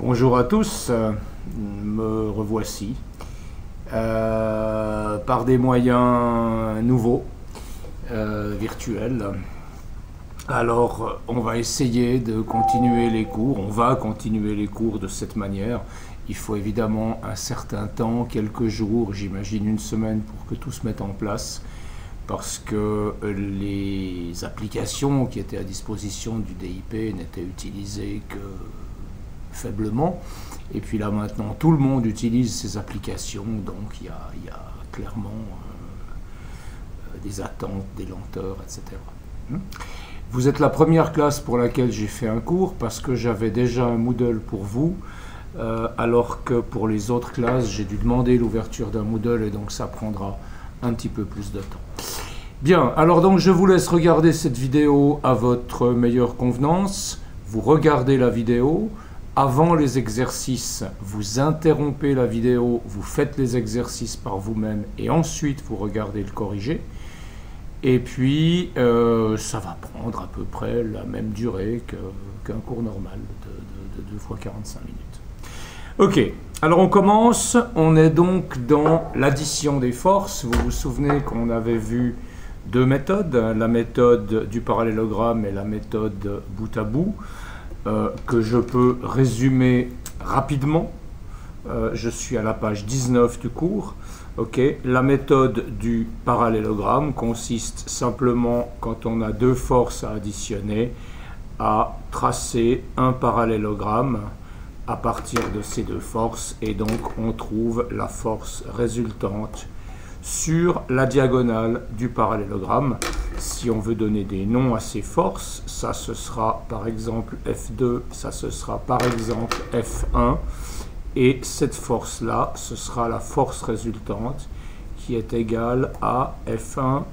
Bonjour à tous, me revoici par des moyens nouveaux, virtuels. Alors on va essayer de continuer les cours, on va continuer les cours de cette manière. Il faut évidemment un certain temps, quelques jours, j'imagine une semaine pour que tout se mette en place, parce que les applications qui étaient à disposition du DIP n'étaient utilisées que faiblement. Et puis là maintenant, tout le monde utilise ces applications, donc il y a clairement des attentes, des lenteurs, etc. Vous êtes la première classe pour laquelle j'ai fait un cours, parce que j'avais déjà un Moodle pour vous, alors que pour les autres classes, j'ai dû demander l'ouverture d'un Moodle, et donc ça prendra un petit peu plus de temps. Bien, alors donc je vous laisse regarder cette vidéo à votre meilleure convenance. Vous regardez la vidéo. Avant les exercices, vous interrompez la vidéo, vous faites les exercices par vous-même et ensuite vous regardez le corrigé. Et puis, ça va prendre à peu près la même durée qu'un cours normal de 2 fois 45 minutes. Ok, alors on commence. On est donc dans l'addition des forces. Vous vous souvenez qu'on avait vu deux méthodes, la méthode du parallélogramme et la méthode bout à bout. Que je peux résumer rapidement. Je suis à la page 19 du cours. Okay. La méthode du parallélogramme consiste simplement, quand on a deux forces à additionner, à tracer un parallélogramme à partir de ces deux forces, et donc on trouve la force résultante sur la diagonale du parallélogramme. Si on veut donner des noms à ces forces, ça ce sera par exemple F2, ça ce sera par exemple F1, et cette force-là, ce sera la force résultante qui est égale à F1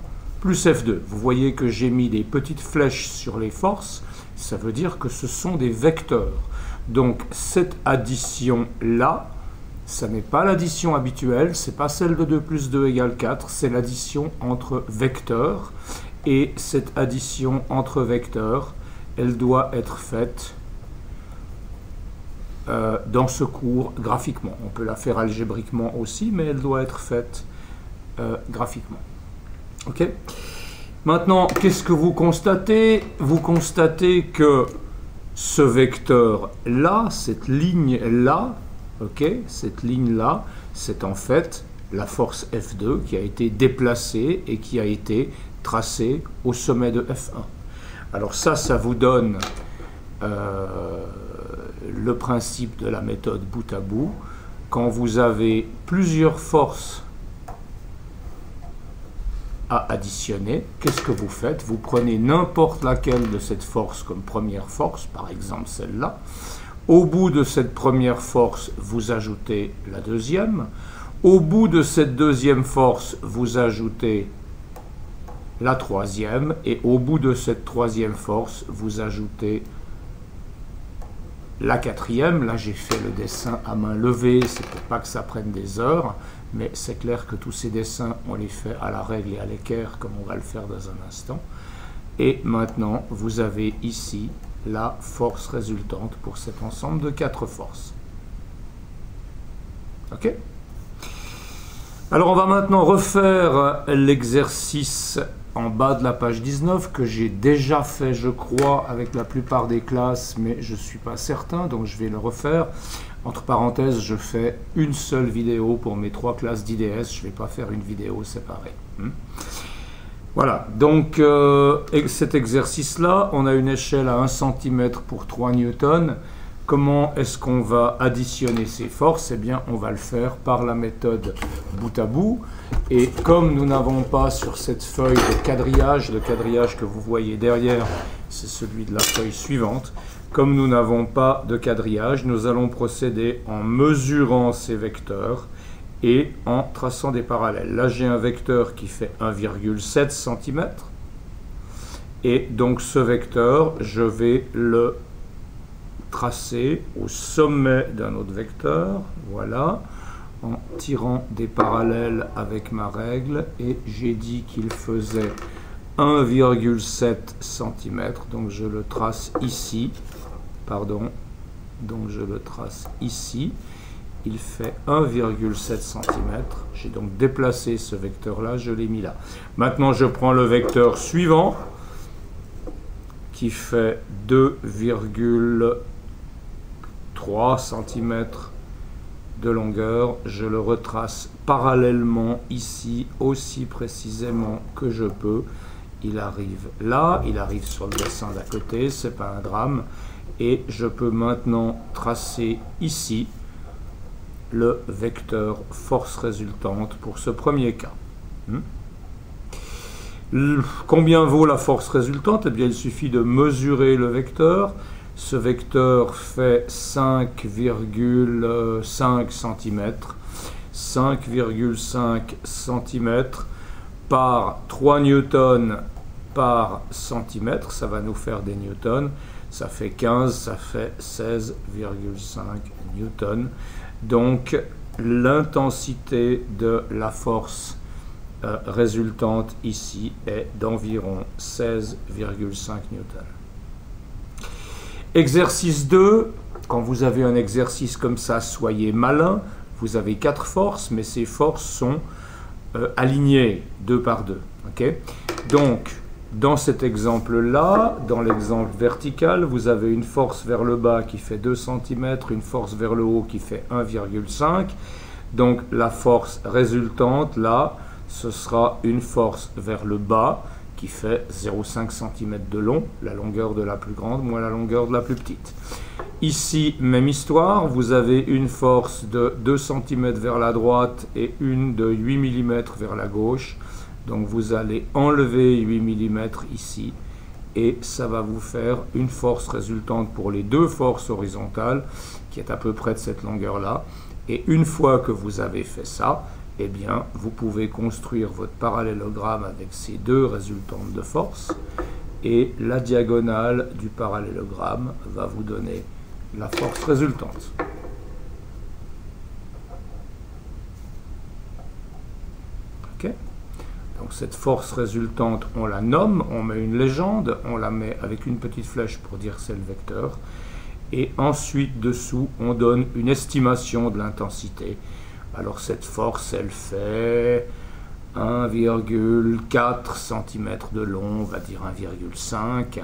plus F2. Vous voyez que j'ai mis des petites flèches sur les forces, ça veut dire que ce sont des vecteurs. Donc cette addition-là, ça n'est pas l'addition habituelle, c'est pas celle de 2 plus 2 égale 4, c'est l'addition entre vecteurs. Et cette addition entre vecteurs, elle doit être faite dans ce cours graphiquement. On peut la faire algébriquement aussi, mais elle doit être faite graphiquement. Ok. Maintenant, qu'est-ce que vous constatez? Vous constatez que ce vecteur-là, cette ligne-là, okay, cette ligne-là, c'est en fait la force F2 qui a été déplacée et qui a été tracée au sommet de F1. Alors ça vous donne le principe de la méthode bout à bout. Quand vous avez plusieurs forces à additionner, qu'est-ce que vous faites? Vous prenez n'importe laquelle de cette force comme première force, par exemple celle-là. Au bout de cette première force, vous ajoutez la deuxième. Au bout de cette deuxième force, vous ajoutez la troisième. Et au bout de cette troisième force, vous ajoutez la quatrième. Là, j'ai fait le dessin à main levée, c'est pour pas que ça prenne des heures. Mais c'est clair que tous ces dessins, on les fait à la règle et à l'équerre, comme on va le faire dans un instant. Et maintenant, vous avez ici la force résultante pour cet ensemble de 4 forces. Ok? Alors on va maintenant refaire l'exercice en bas de la page 19 que j'ai déjà fait, je crois, avec la plupart des classes, mais je ne suis pas certain, donc je vais le refaire. Entre parenthèses, je fais une seule vidéo pour mes 3 classes d'IDS, je ne vais pas faire une vidéo séparée. Voilà, donc cet exercice-là, on a une échelle à 1 cm pour 3 newtons. Comment est-ce qu'on va additionner ces forces? Eh bien, on va le faire par la méthode bout à bout. Et comme nous n'avons pas sur cette feuille de quadrillage, le quadrillage que vous voyez derrière, c'est celui de la feuille suivante. Comme nous n'avons pas de quadrillage, nous allons procéder en mesurant ces vecteurs et en traçant des parallèles. Là, j'ai un vecteur qui fait 1,7 cm. Et donc, ce vecteur, je vais le tracer au sommet d'un autre vecteur, voilà, en tirant des parallèles avec ma règle, et j'ai dit qu'il faisait 1,7 cm, donc je le trace ici, pardon, donc je le trace ici. Il fait 1,7 cm. J'ai donc déplacé ce vecteur-là, je l'ai mis là. Maintenant, je prends le vecteur suivant, qui fait 2,3 cm de longueur. Je le retrace parallèlement ici, aussi précisément que je peux. Il arrive là, il arrive sur le dessin d'à côté, c'est pas un drame. Et je peux maintenant tracer ici le vecteur force résultante pour ce premier cas. Combien vaut la force résultante? Eh bien, il suffit de mesurer le vecteur. Ce vecteur fait 5,5 cm. 5,5 cm par 3 newtons par centimètre. Ça va nous faire des newtons. Ça fait 15, ça fait 16,5 newtons. Donc, l'intensité de la force résultante ici est d'environ 16,5 newtons. Exercice 2, quand vous avez un exercice comme ça, soyez malin. Vous avez 4 forces, mais ces forces sont alignées 2 par 2. Okay? Donc, dans cet exemple-là, dans l'exemple vertical, vous avez une force vers le bas qui fait 2 cm, une force vers le haut qui fait 1,5. Donc, la force résultante, là, ce sera une force vers le bas qui fait 0,5 cm de long, la longueur de la plus grande moins la longueur de la plus petite. Ici, même histoire, vous avez une force de 2 cm vers la droite et une de 8 mm vers la gauche. Donc vous allez enlever 8 mm ici et ça va vous faire une force résultante pour les deux forces horizontales qui est à peu près de cette longueur-là. Et une fois que vous avez fait ça, eh bien, vous pouvez construire votre parallélogramme avec ces deux résultantes de force et la diagonale du parallélogramme va vous donner la force résultante. Ok ? Donc cette force résultante, on la nomme, on met une légende, on la met avec une petite flèche pour dire c'est le vecteur. Et ensuite, dessous, on donne une estimation de l'intensité. Alors cette force, elle fait 1,4 cm de long, on va dire 1,5.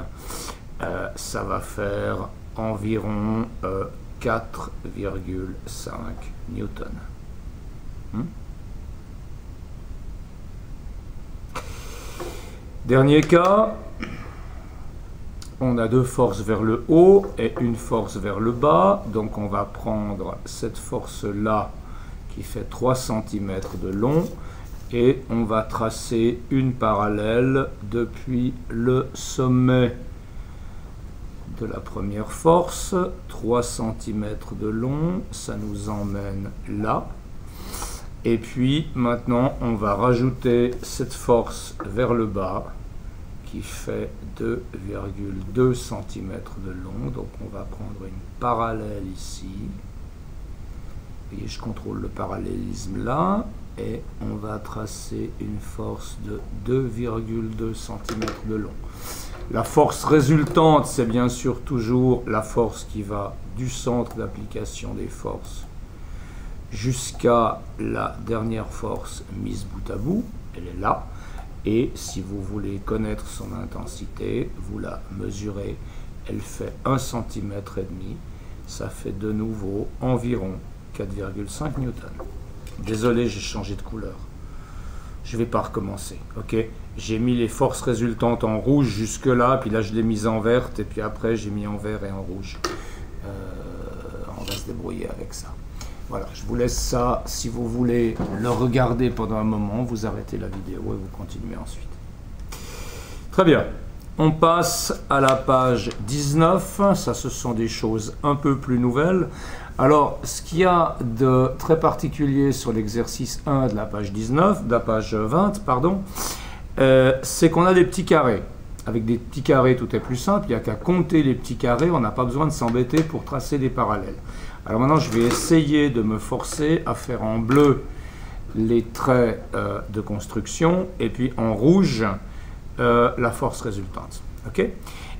Ça va faire environ 4,5 newtons. Dernier cas, on a deux forces vers le haut et une force vers le bas. Donc on va prendre cette force-là qui fait 3 cm de long et on va tracer une parallèle depuis le sommet de la première force. 3 cm de long, ça nous emmène là. Et puis maintenant on va rajouter cette force vers le bas qui fait 2,2 cm de long. Donc on va prendre une parallèle ici. Et je contrôle le parallélisme là. Et on va tracer une force de 2,2 cm de long. La force résultante, c'est bien sûr toujours la force qui va du centre d'application des forces jusqu'à la dernière force mise bout à bout. Elle est là. Et si vous voulez connaître son intensité, vous la mesurez. Elle fait 1,5 cm. Ça fait de nouveau environ 4,5 newtons. Désolé, j'ai changé de couleur. Je ne vais pas recommencer. Ok, j'ai mis les forces résultantes en rouge jusque là, puis là je l'ai mise en verte, et puis après j'ai mis en vert et en rouge. On va se débrouiller avec ça. Voilà, je vous laisse ça. Si vous voulez le regarder pendant un moment, vous arrêtez la vidéo et vous continuez ensuite. Très bien. On passe à la page 19. Ça, ce sont des choses un peu plus nouvelles. Alors, ce qu'il y a de très particulier sur l'exercice 1 de la page 19, de la page 20, pardon, c'est qu'on a des petits carrés. Avec des petits carrés, tout est plus simple. Il n'y a qu'à compter les petits carrés. On n'a pas besoin de s'embêter pour tracer des parallèles. Alors maintenant, je vais essayer de me forcer à faire en bleu les traits de construction et puis en rouge la force résultante. Okay ?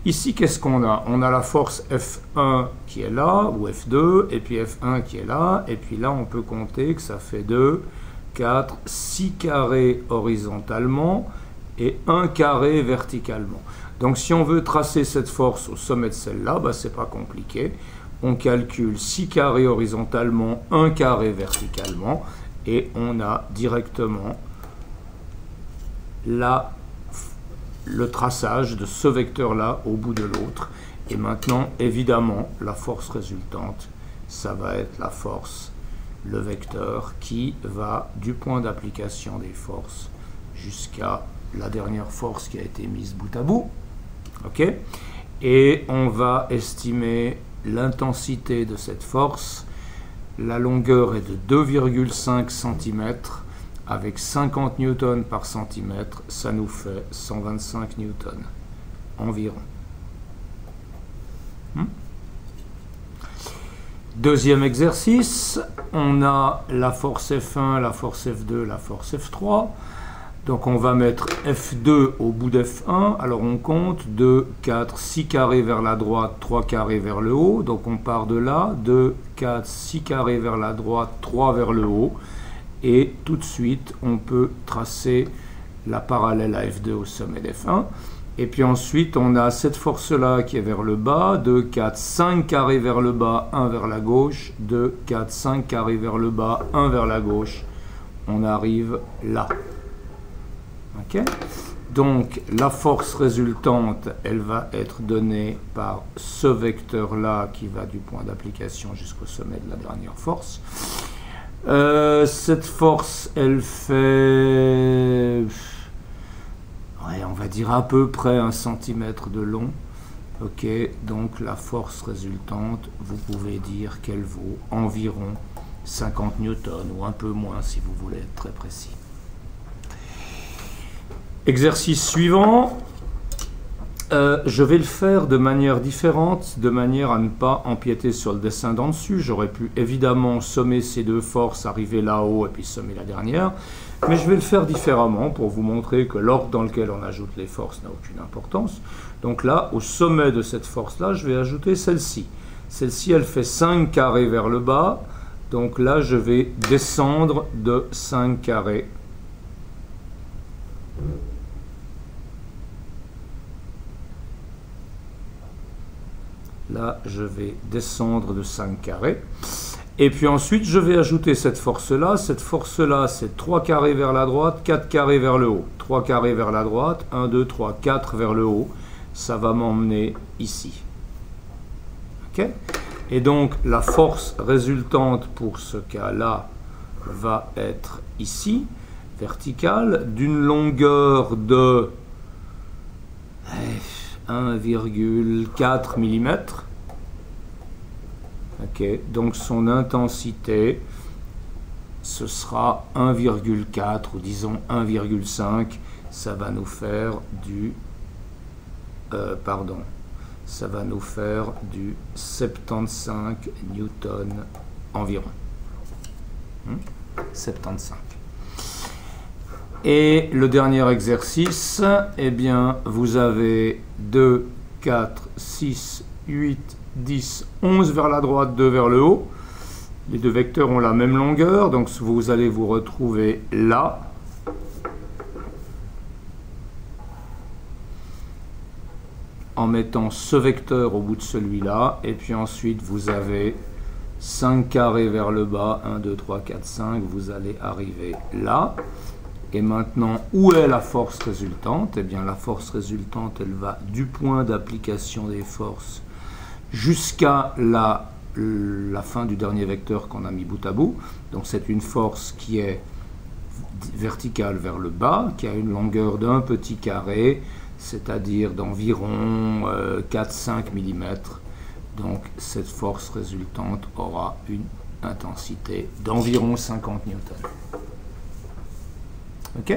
Ici, qu'est-ce qu'on a? On a la force F1 qui est là, ou F2, et puis F1 qui est là, et puis là, on peut compter que ça fait 2, 4, 6 carrés horizontalement, et 1 carré verticalement. Donc, si on veut tracer cette force au sommet de celle-là, bah, c'est pas compliqué. On calcule 6 carrés horizontalement, 1 carré verticalement, et on a directement le traçage de ce vecteur-là au bout de l'autre. Et maintenant, évidemment, la force résultante, ça va être la force, le vecteur qui va du point d'application des forces jusqu'à la dernière force qui a été mise bout à bout. OK? Et on va estimer l'intensité de cette force. La longueur est de 2,5 cm. Avec 50 newtons par centimètre, ça nous fait 125 newtons environ. Deuxième exercice, on a la force F1, la force F2, la force F3. Donc on va mettre F2 au bout d'F1. Alors on compte 2, 4, 6 carrés vers la droite, 3 carrés vers le haut. Donc on part de là, 2, 4, 6 carrés vers la droite, 3 vers le haut. Et tout de suite, on peut tracer la parallèle à F2 au sommet d'F1. Et puis ensuite, on a cette force-là qui est vers le bas, 2, 4, 5 carrés vers le bas, 1 vers la gauche, 2, 4, 5 carrés vers le bas, 1 vers la gauche. On arrive là. OK? Donc, la force résultante, elle va être donnée par ce vecteur-là qui va du point d'application jusqu'au sommet de la dernière force. Cette force, elle fait, ouais, on va dire à peu près 1 cm de long. Ok, donc la force résultante, vous pouvez dire qu'elle vaut environ 50 newtons ou un peu moins si vous voulez être très précis. Exercice suivant. Je vais le faire de manière différente, de manière à ne pas empiéter sur le dessin d'en dessus. J'aurais pu évidemment sommer ces deux forces, arriver là-haut et puis sommer la dernière. Mais je vais le faire différemment pour vous montrer que l'ordre dans lequel on ajoute les forces n'a aucune importance. Donc là, au sommet de cette force-là, je vais ajouter celle-ci. Celle-ci, elle fait 5 carrés vers le bas. Donc là, je vais descendre de 5 carrés. Là, je vais descendre de 5 carrés. Et puis ensuite, je vais ajouter cette force-là. Cette force-là, c'est 3 carrés vers la droite, 4 carrés vers le haut. 3 carrés vers la droite, 1, 2, 3, 4 vers le haut. Ça va m'emmener ici. OK? Et donc, la force résultante pour ce cas-là va être ici, verticale, d'une longueur de 1,4 mm. Ok, donc son intensité, ce sera 1,4 ou disons 1,5. Ça va nous faire du... ça va nous faire du 75 newtons environ. 75. Et le dernier exercice, eh bien, vous avez 2, 4, 6, 8, 10, 11 vers la droite, 2 vers le haut. Les deux vecteurs ont la même longueur, donc vous allez vous retrouver là. En mettant ce vecteur au bout de celui-là, et puis ensuite vous avez 5 carrés vers le bas, 1, 2, 3, 4, 5, vous allez arriver là. Et maintenant, où est la force résultante? Eh bien, la force résultante, elle va du point d'application des forces jusqu'à la fin du dernier vecteur qu'on a mis bout à bout. Donc, c'est une force qui est verticale vers le bas, qui a une longueur d'un petit carré, c'est-à-dire d'environ 4-5 mm. Donc, cette force résultante aura une intensité d'environ 50 newtons. OK?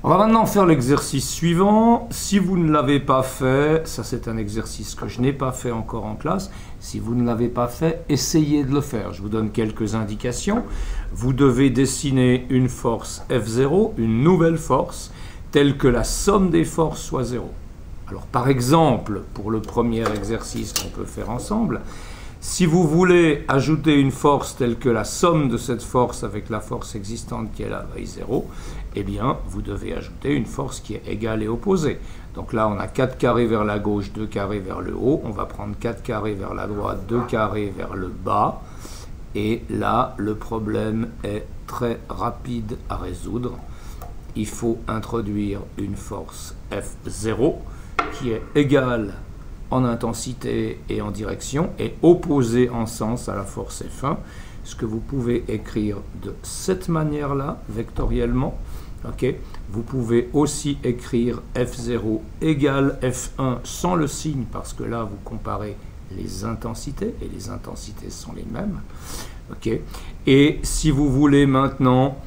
On va maintenant faire l'exercice suivant. Si vous ne l'avez pas fait, ça c'est un exercice que je n'ai pas fait encore en classe. Si vous ne l'avez pas fait, essayez de le faire. Je vous donne quelques indications. Vous devez dessiner une force F0, une nouvelle force, tel que la somme des forces soit 0. Alors par exemple, pour le premier exercice qu'on peut faire ensemble, si vous voulez ajouter une force telle que la somme de cette force avec la force existante qui est la valeur 0, eh bien vous devez ajouter une force qui est égale et opposée. Donc là on a 4 carrés vers la gauche, 2 carrés vers le haut, on va prendre 4 carrés vers la droite, 2 carrés vers le bas, et là le problème est très rapide à résoudre. Il faut introduire une force F0 qui est égale en intensité et en direction et opposée en sens à la force F1, ce que vous pouvez écrire de cette manière-là, vectoriellement. Okay. Vous pouvez aussi écrire F0 égale F1 sans le signe, parce que là, vous comparez les intensités, et les intensités sont les mêmes. Okay. Et si vous voulez maintenant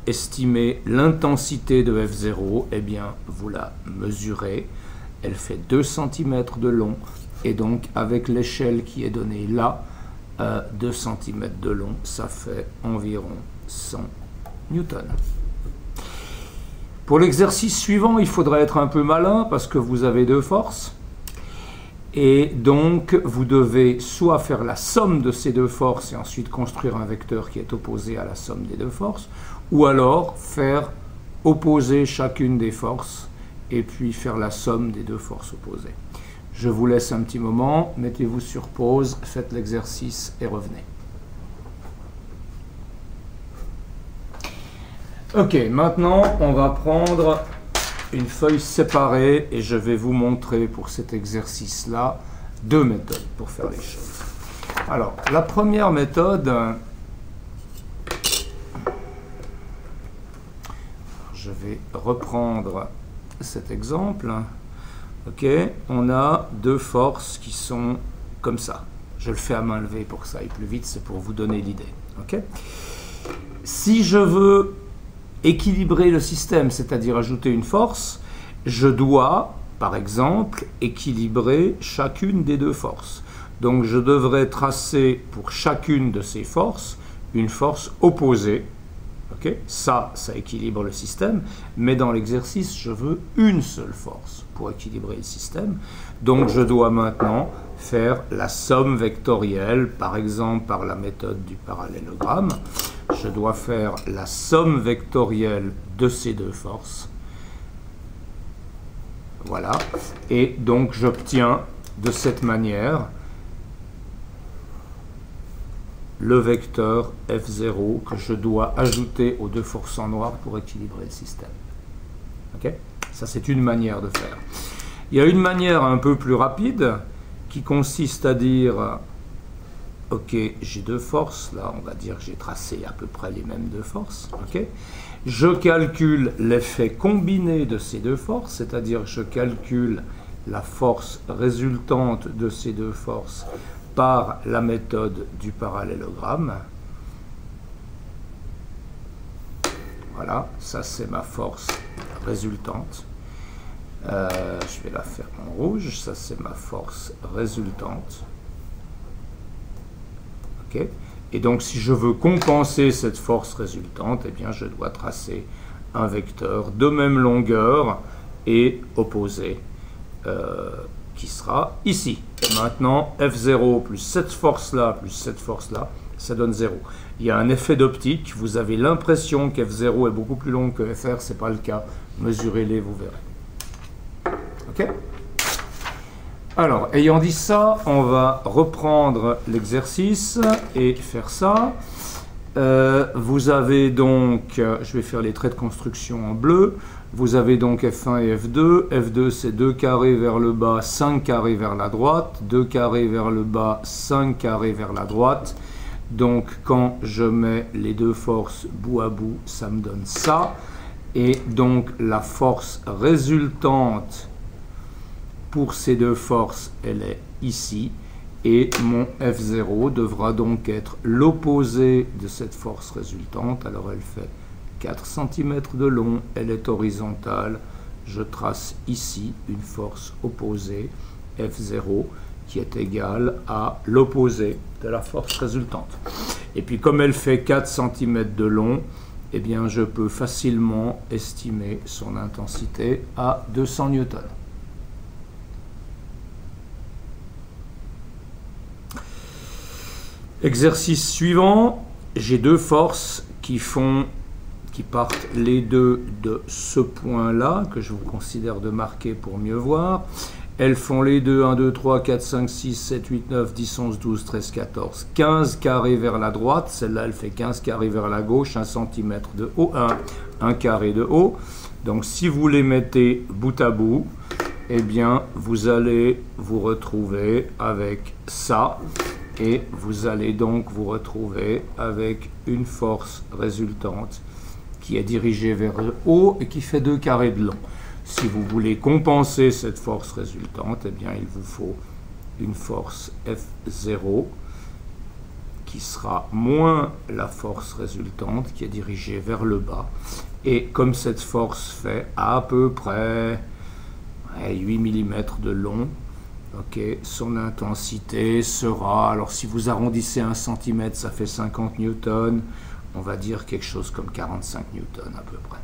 estimer l'intensité de F0, eh bien, vous la mesurez. Elle fait 2 cm de long, et donc avec l'échelle qui est donnée là, 2 cm de long, ça fait environ 100 newtons. Pour l'exercice suivant, il faudra être un peu malin parce que vous avez 2 forces. Et donc, vous devez soit faire la somme de ces 2 forces et ensuite construire un vecteur qui est opposé à la somme des 2 forces, ou alors faire opposer chacune des forces et puis faire la somme des 2 forces opposées. Je vous laisse un petit moment, mettez-vous sur pause, faites l'exercice et revenez. Ok, maintenant on va prendre une feuille séparée et je vais vous montrer pour cet exercice-là 2 méthodes pour faire les choses. Alors, la première méthode, je vais reprendre cet exemple. Ok, on a 2 forces qui sont comme ça. Je le fais à main levée pour que ça aille plus vite, c'est pour vous donner l'idée. Ok, si je veux équilibrer le système, c'est-à-dire ajouter une force, je dois, par exemple, équilibrer chacune des 2 forces. Donc je devrais tracer pour chacune de ces forces une force opposée. Okay, ça équilibre le système, mais dans l'exercice, je veux une seule force pour équilibrer le système. Donc je dois maintenant faire la somme vectorielle, par exemple par la méthode du parallélogramme. Je dois faire la somme vectorielle de ces 2 forces. Voilà. Et donc j'obtiens de cette manière le vecteur F0 que je dois ajouter aux 2 forces en noir pour équilibrer le système. Ok? Ça, c'est une manière de faire. Il y a une manière un peu plus rapide qui consiste à dire ok, j'ai 2 forces, là on va dire que j'ai tracé à peu près les mêmes 2 forces. Okay, je calcule l'effet combiné de ces 2 forces, c'est-à-dire je calcule la force résultante de ces 2 forces par la méthode du parallélogramme. Voilà, ça c'est ma force résultante. Je vais la faire en rouge, ça c'est ma force résultante. Okay. Et donc si je veux compenser cette force résultante, eh bien je dois tracer un vecteur de même longueur et opposé qui sera ici. Maintenant F0 plus cette force-là plus cette force-là, ça donne 0. Il y a un effet d'optique, vous avez l'impression qu'F0 est beaucoup plus long que FR, ce n'est pas le cas. Mesurez-les, vous verrez. Ok ? Alors, ayant dit ça, on va reprendre l'exercice et faire ça. Vous avez donc, je vais faire les traits de construction en bleu, vous avez donc F1 et F2. F2 c'est 2 carrés vers le bas, 5 carrés vers la droite, 2 carrés vers le bas, 5 carrés vers la droite. Donc quand je mets les 2 forces bout à bout, ça me donne ça. Et donc la force résultante pour ces 2 forces, elle est ici. Et mon F0 devra donc être l'opposé de cette force résultante. Alors elle fait 4 cm de long, elle est horizontale. Je trace ici une force opposée, F0, qui est égale à l'opposé de la force résultante. Et puis comme elle fait 4 cm de long, eh bien, je peux facilement estimer son intensité à 200 newtons. Exercice suivant, j'ai deux forces qui partent les deux de ce point-là, que je vous considère de marquer pour mieux voir. Elles font les deux 1, 2, 3, 4, 5, 6, 7, 8, 9, 10, 11, 12, 13, 14, 15 carrés vers la droite. Celle-là, elle fait 15 carrés vers la gauche, 1 cm de haut, 1 carré de haut. Donc, si vous les mettez bout à bout, eh bien, vous allez vous retrouver avec ça. Et vous allez donc vous retrouver avec une force résultante qui est dirigée vers le haut et qui fait 2 carrés de long. Si vous voulez compenser cette force résultante, eh bien, il vous faut une force F0 qui sera moins la force résultante qui est dirigée vers le bas. Et comme cette force fait à peu près 8 mm de long, okay, son intensité sera, alors si vous arrondissez 1 cm, ça fait 50 newtons, on va dire quelque chose comme 45 newtons à peu près.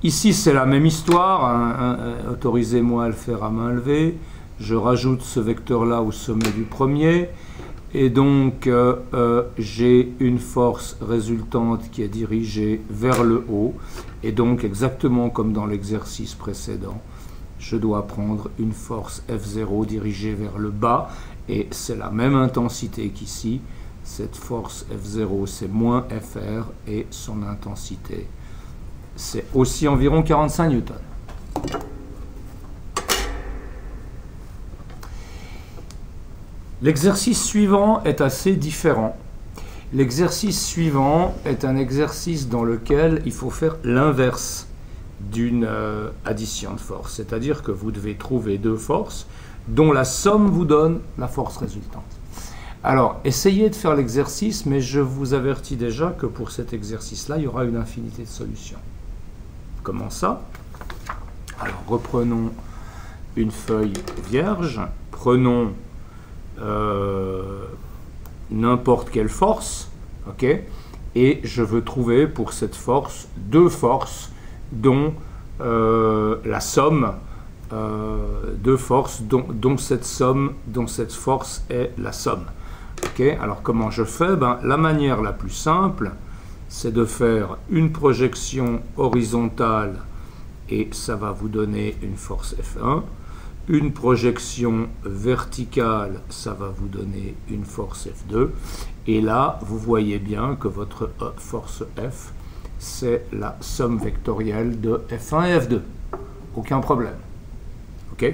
Ici, c'est la même histoire, autorisez-moi à le faire à main levée. Je rajoute ce vecteur-là au sommet du premier. Et donc, j'ai une force résultante qui est dirigée vers le haut. Et donc, exactement comme dans l'exercice précédent, je dois prendre une force F0 dirigée vers le bas. Et c'est la même intensité qu'ici. Cette force F0, c'est moins FR et son intensité, c'est aussi environ 45 newtons. L'exercice suivant est assez différent. L'exercice suivant est un exercice dans lequel il faut faire l'inverse d'une addition de force. C'est-à-dire que vous devez trouver deux forces dont la somme vous donne la force résultante. Alors, essayez de faire l'exercice, mais je vous avertis déjà que pour cet exercice-là, il y aura une infinité de solutions. Comment ça? Alors, reprenons une feuille vierge, prenons n'importe quelle force, ok, et je veux trouver pour cette force deux forces dont la somme, deux forces dont cette force est la somme. Okay, alors comment je fais? La manière la plus simple, c'est de faire une projection horizontale et ça va vous donner une force F1. Une projection verticale, ça va vous donner une force F2. Et là, vous voyez bien que votre force F, c'est la somme vectorielle de F1 et F2. Aucun problème. Ok?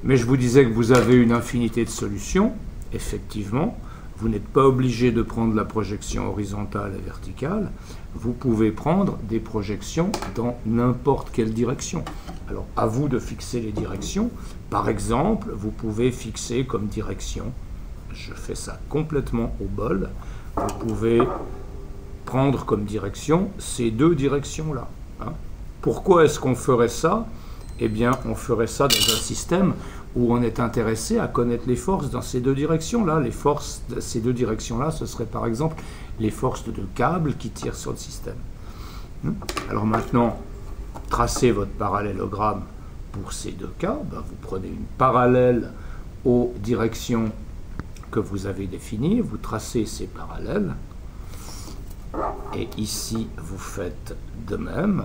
Mais je vous disais que vous avez une infinité de solutions. Effectivement, vous n'êtes pas obligé de prendre la projection horizontale et verticale. Vous pouvez prendre des projections dans n'importe quelle direction. Alors, à vous de fixer les directions. Par exemple, vous pouvez fixer comme direction, je fais ça complètement au bol, vous pouvez prendre comme direction ces deux directions-là. Hein. Pourquoi est-ce qu'on ferait ça? Eh bien, on ferait ça dans un système où on est intéressé à connaître les forces dans ces deux directions-là. Les forces de ces deux directions-là, ce serait par exemple les forces de câbles qui tirent sur le système. Alors maintenant, tracez votre parallélogramme pour ces deux cas. Vous prenez une parallèle aux directions que vous avez définies, vous tracez ces parallèles, et ici vous faites de même,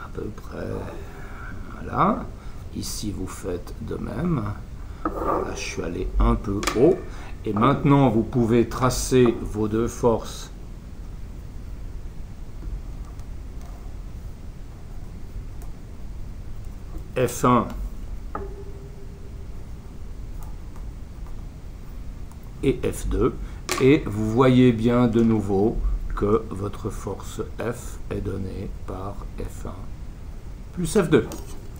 à peu près, voilà. Ici, vous faites de même. Là, je suis allé un peu haut. Et maintenant, vous pouvez tracer vos deux forces. F1 et F2. Et vous voyez bien de nouveau que votre force F est donnée par F1 plus F2.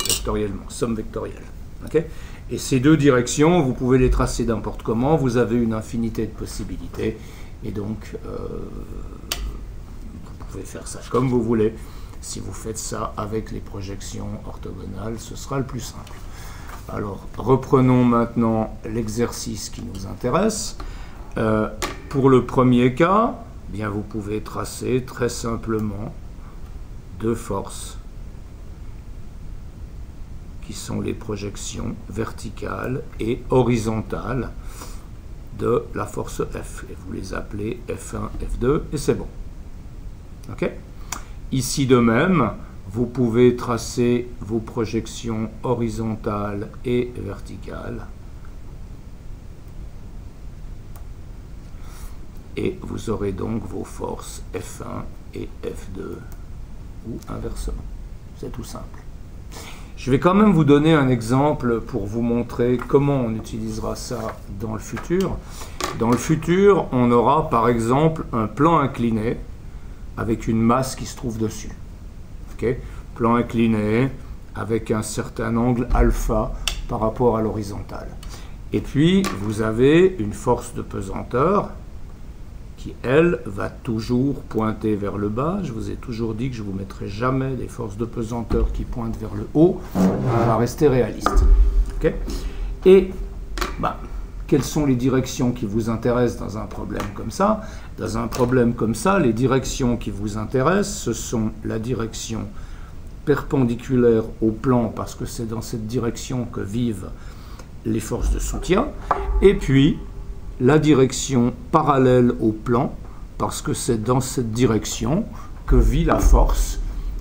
Vectoriellement, somme vectorielle. Okay, et ces deux directions, vous pouvez les tracer n'importe comment, vous avez une infinité de possibilités, et donc vous pouvez faire ça comme vous voulez. Si vous faites ça avec les projections orthogonales, ce sera le plus simple. Alors, reprenons maintenant l'exercice qui nous intéresse. pour le premier cas, eh bien vous pouvez tracer très simplement deux forces qui sont les projections verticales et horizontales de la force F. Et vous les appelez F1, F2, et c'est bon. Ok? Ici de même, vous pouvez tracer vos projections horizontales et verticales. Et vous aurez donc vos forces F1 et F2, ou inversement. C'est tout simple. Je vais quand même vous donner un exemple pour vous montrer comment on utilisera ça dans le futur. Dans le futur, on aura par exemple un plan incliné avec une masse qui se trouve dessus. Okay? Plan incliné avec un certain angle alpha par rapport à l'horizontale. Et puis, vous avez une force de pesanteur qui, elle, va toujours pointer vers le bas. Je vous ai toujours dit que je ne vous mettrai jamais des forces de pesanteur qui pointent vers le haut. On va rester réaliste. Okay? Et quelles sont les directions qui vous intéressent dans un problème comme ça? Dans un problème comme ça, les directions qui vous intéressent, ce sont la direction perpendiculaire au plan, parce que c'est dans cette direction que vivent les forces de soutien, et puis la direction parallèle au plan, parce que c'est dans cette direction que vit la force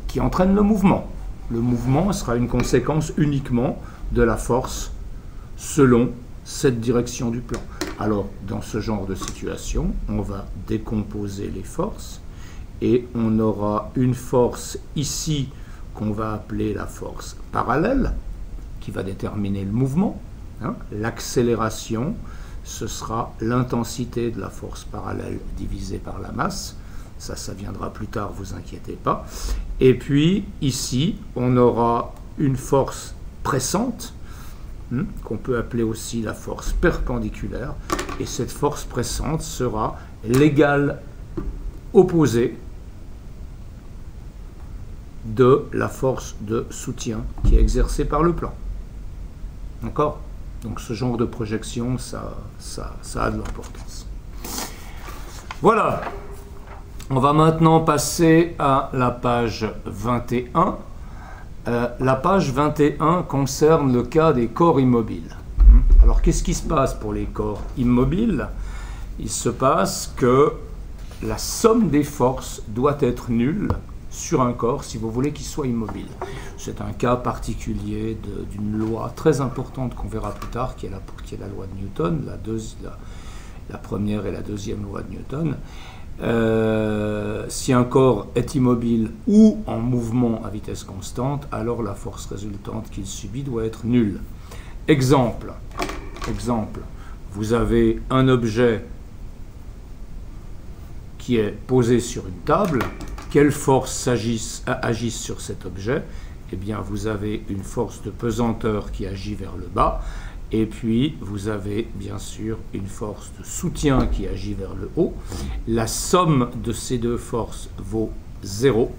qui entraîne le mouvement. Le mouvement sera une conséquence uniquement de la force selon cette direction du plan. Alors, dans ce genre de situation, on va décomposer les forces et on aura une force ici qu'on va appeler la force parallèle, qui va déterminer le mouvement. L'accélération, ce sera l'intensité de la force parallèle divisée par la masse. Ça viendra plus tard, vous inquiétez pas. Et puis, ici, on aura une force pressante, qu'on peut appeler aussi la force perpendiculaire. Et cette force pressante sera l'égale opposée de la force de soutien qui est exercée par le plan. D'accord? Donc ce genre de projection, ça a de l'importance. Voilà. On va maintenant passer à la page 21. La page 21 concerne le cas des corps immobiles. Alors qu'est-ce qui se passe pour les corps immobiles? Il se passe que la somme des forces doit être nulle sur un corps si vous voulez qu'il soit immobile. C'est un cas particulier d'une loi très importante qu'on verra plus tard, qui est la loi de Newton, la première et la deuxième loi de Newton. Si un corps est immobile ou en mouvement à vitesse constante, alors la force résultante qu'il subit doit être nulle. Exemple, vous avez un objet qui est posé sur une table. Quelles forces agissent sur cet objet? Eh bien, vous avez une force de pesanteur qui agit vers le bas, et puis vous avez bien sûr une force de soutien qui agit vers le haut. La somme de ces deux forces vaut 0,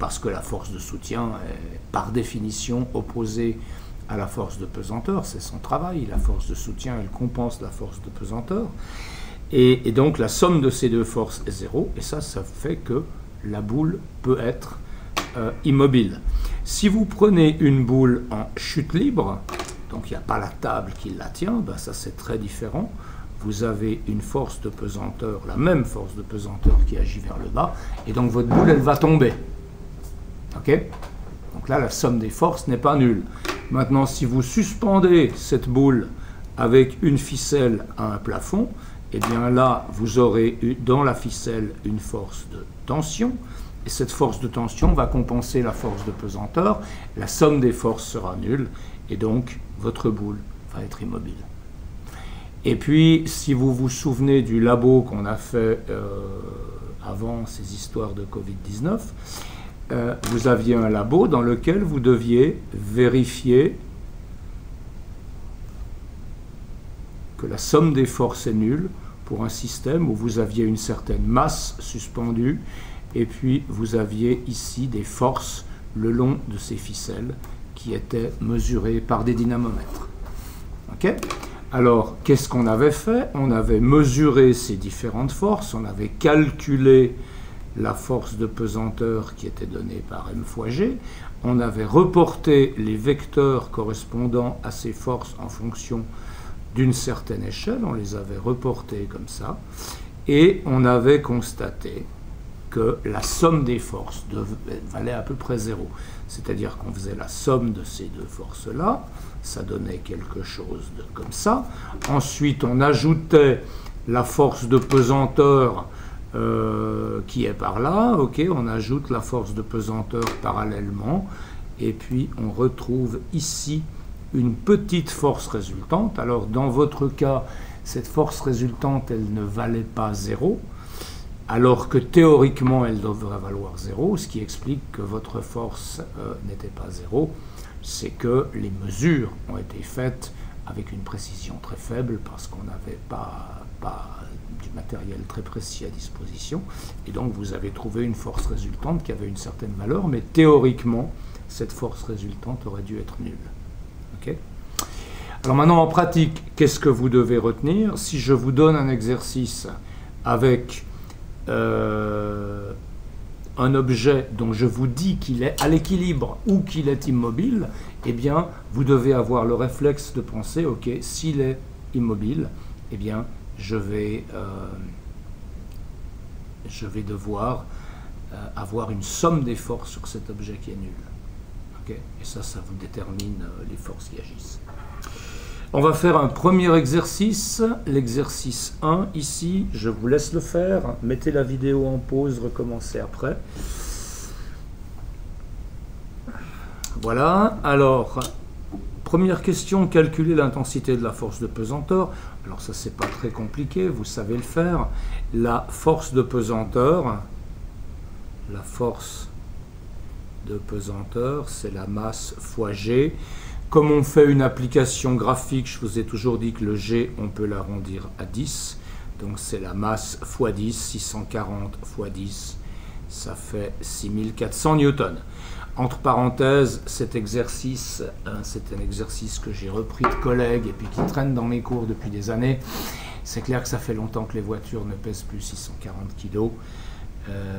parce que la force de soutien est par définition opposée à la force de pesanteur, c'est son travail. La force de soutien, elle compense la force de pesanteur. Et donc la somme de ces deux forces est 0, et ça fait que la boule peut être immobile. Si vous prenez une boule en chute libre, donc il n'y a pas la table qui la tient, ben ça c'est très différent. Vous avez une force de pesanteur, la même force de pesanteur qui agit vers le bas, et donc votre boule elle va tomber. Ok? Donc là la somme des forces n'est pas nulle. Maintenant si vous suspendez cette boule avec une ficelle à un plafond, et bien là vous aurez dans la ficelle une force de tension, et cette force de tension va compenser la force de pesanteur, la somme des forces sera nulle, et donc votre boule va être immobile. Et puis, si vous vous souvenez du labo qu'on a fait avant ces histoires de Covid-19, vous aviez un labo dans lequel vous deviez vérifier que la somme des forces est nulle pour un système où vous aviez une certaine masse suspendue, et puis vous aviez ici des forces le long de ces ficelles qui étaient mesurées par des dynamomètres. Okay? Alors, qu'est-ce qu'on avait fait? On avait mesuré ces différentes forces, on avait calculé la force de pesanteur qui était donnée par M fois G, on avait reporté les vecteurs correspondant à ces forces en fonction d'une certaine échelle, on les avait reportés comme ça, et on avait constaté que la somme des forces valait à peu près 0. C'est-à-dire qu'on faisait la somme de ces deux forces-là, ça donnait quelque chose comme ça. Ensuite, on ajoutait la force de pesanteur qui est par là, ok, on ajoute la force de pesanteur parallèlement, et puis on retrouve ici une petite force résultante. Alors dans votre cas, cette force résultante, elle ne valait pas 0, alors que théoriquement, elle devrait valoir 0, ce qui explique que votre force n'était pas 0, c'est que les mesures ont été faites avec une précision très faible, parce qu'on n'avait pas du matériel très précis à disposition, et donc vous avez trouvé une force résultante qui avait une certaine valeur, mais théoriquement, cette force résultante aurait dû être nulle. Okay. Alors maintenant, en pratique, qu'est-ce que vous devez retenir? Si je vous donne un exercice avec un objet dont je vous dis qu'il est à l'équilibre ou qu'il est immobile, eh bien, vous devez avoir le réflexe de penser, ok, s'il est immobile, eh bien, je vais devoir avoir une somme des forces sur cet objet qui est nul. Okay. Et ça vous détermine les forces qui agissent. On va faire un premier exercice, l'exercice 1 ici, je vous laisse le faire, mettez la vidéo en pause, recommencez après. Voilà, alors, première question, calculer l'intensité de la force de pesanteur. Alors ça, c'est pas très compliqué, vous savez le faire. La force de pesanteur, c'est la masse fois G. Comme on fait une application graphique, je vous ai toujours dit que le G, on peut l'arrondir à 10. Donc c'est la masse fois 10, 640 fois 10, ça fait 6400 newtons. Entre parenthèses, cet exercice, c'est un exercice que j'ai repris de collègues et puis qui traîne dans mes cours depuis des années. C'est clair que ça fait longtemps que les voitures ne pèsent plus 640 kg.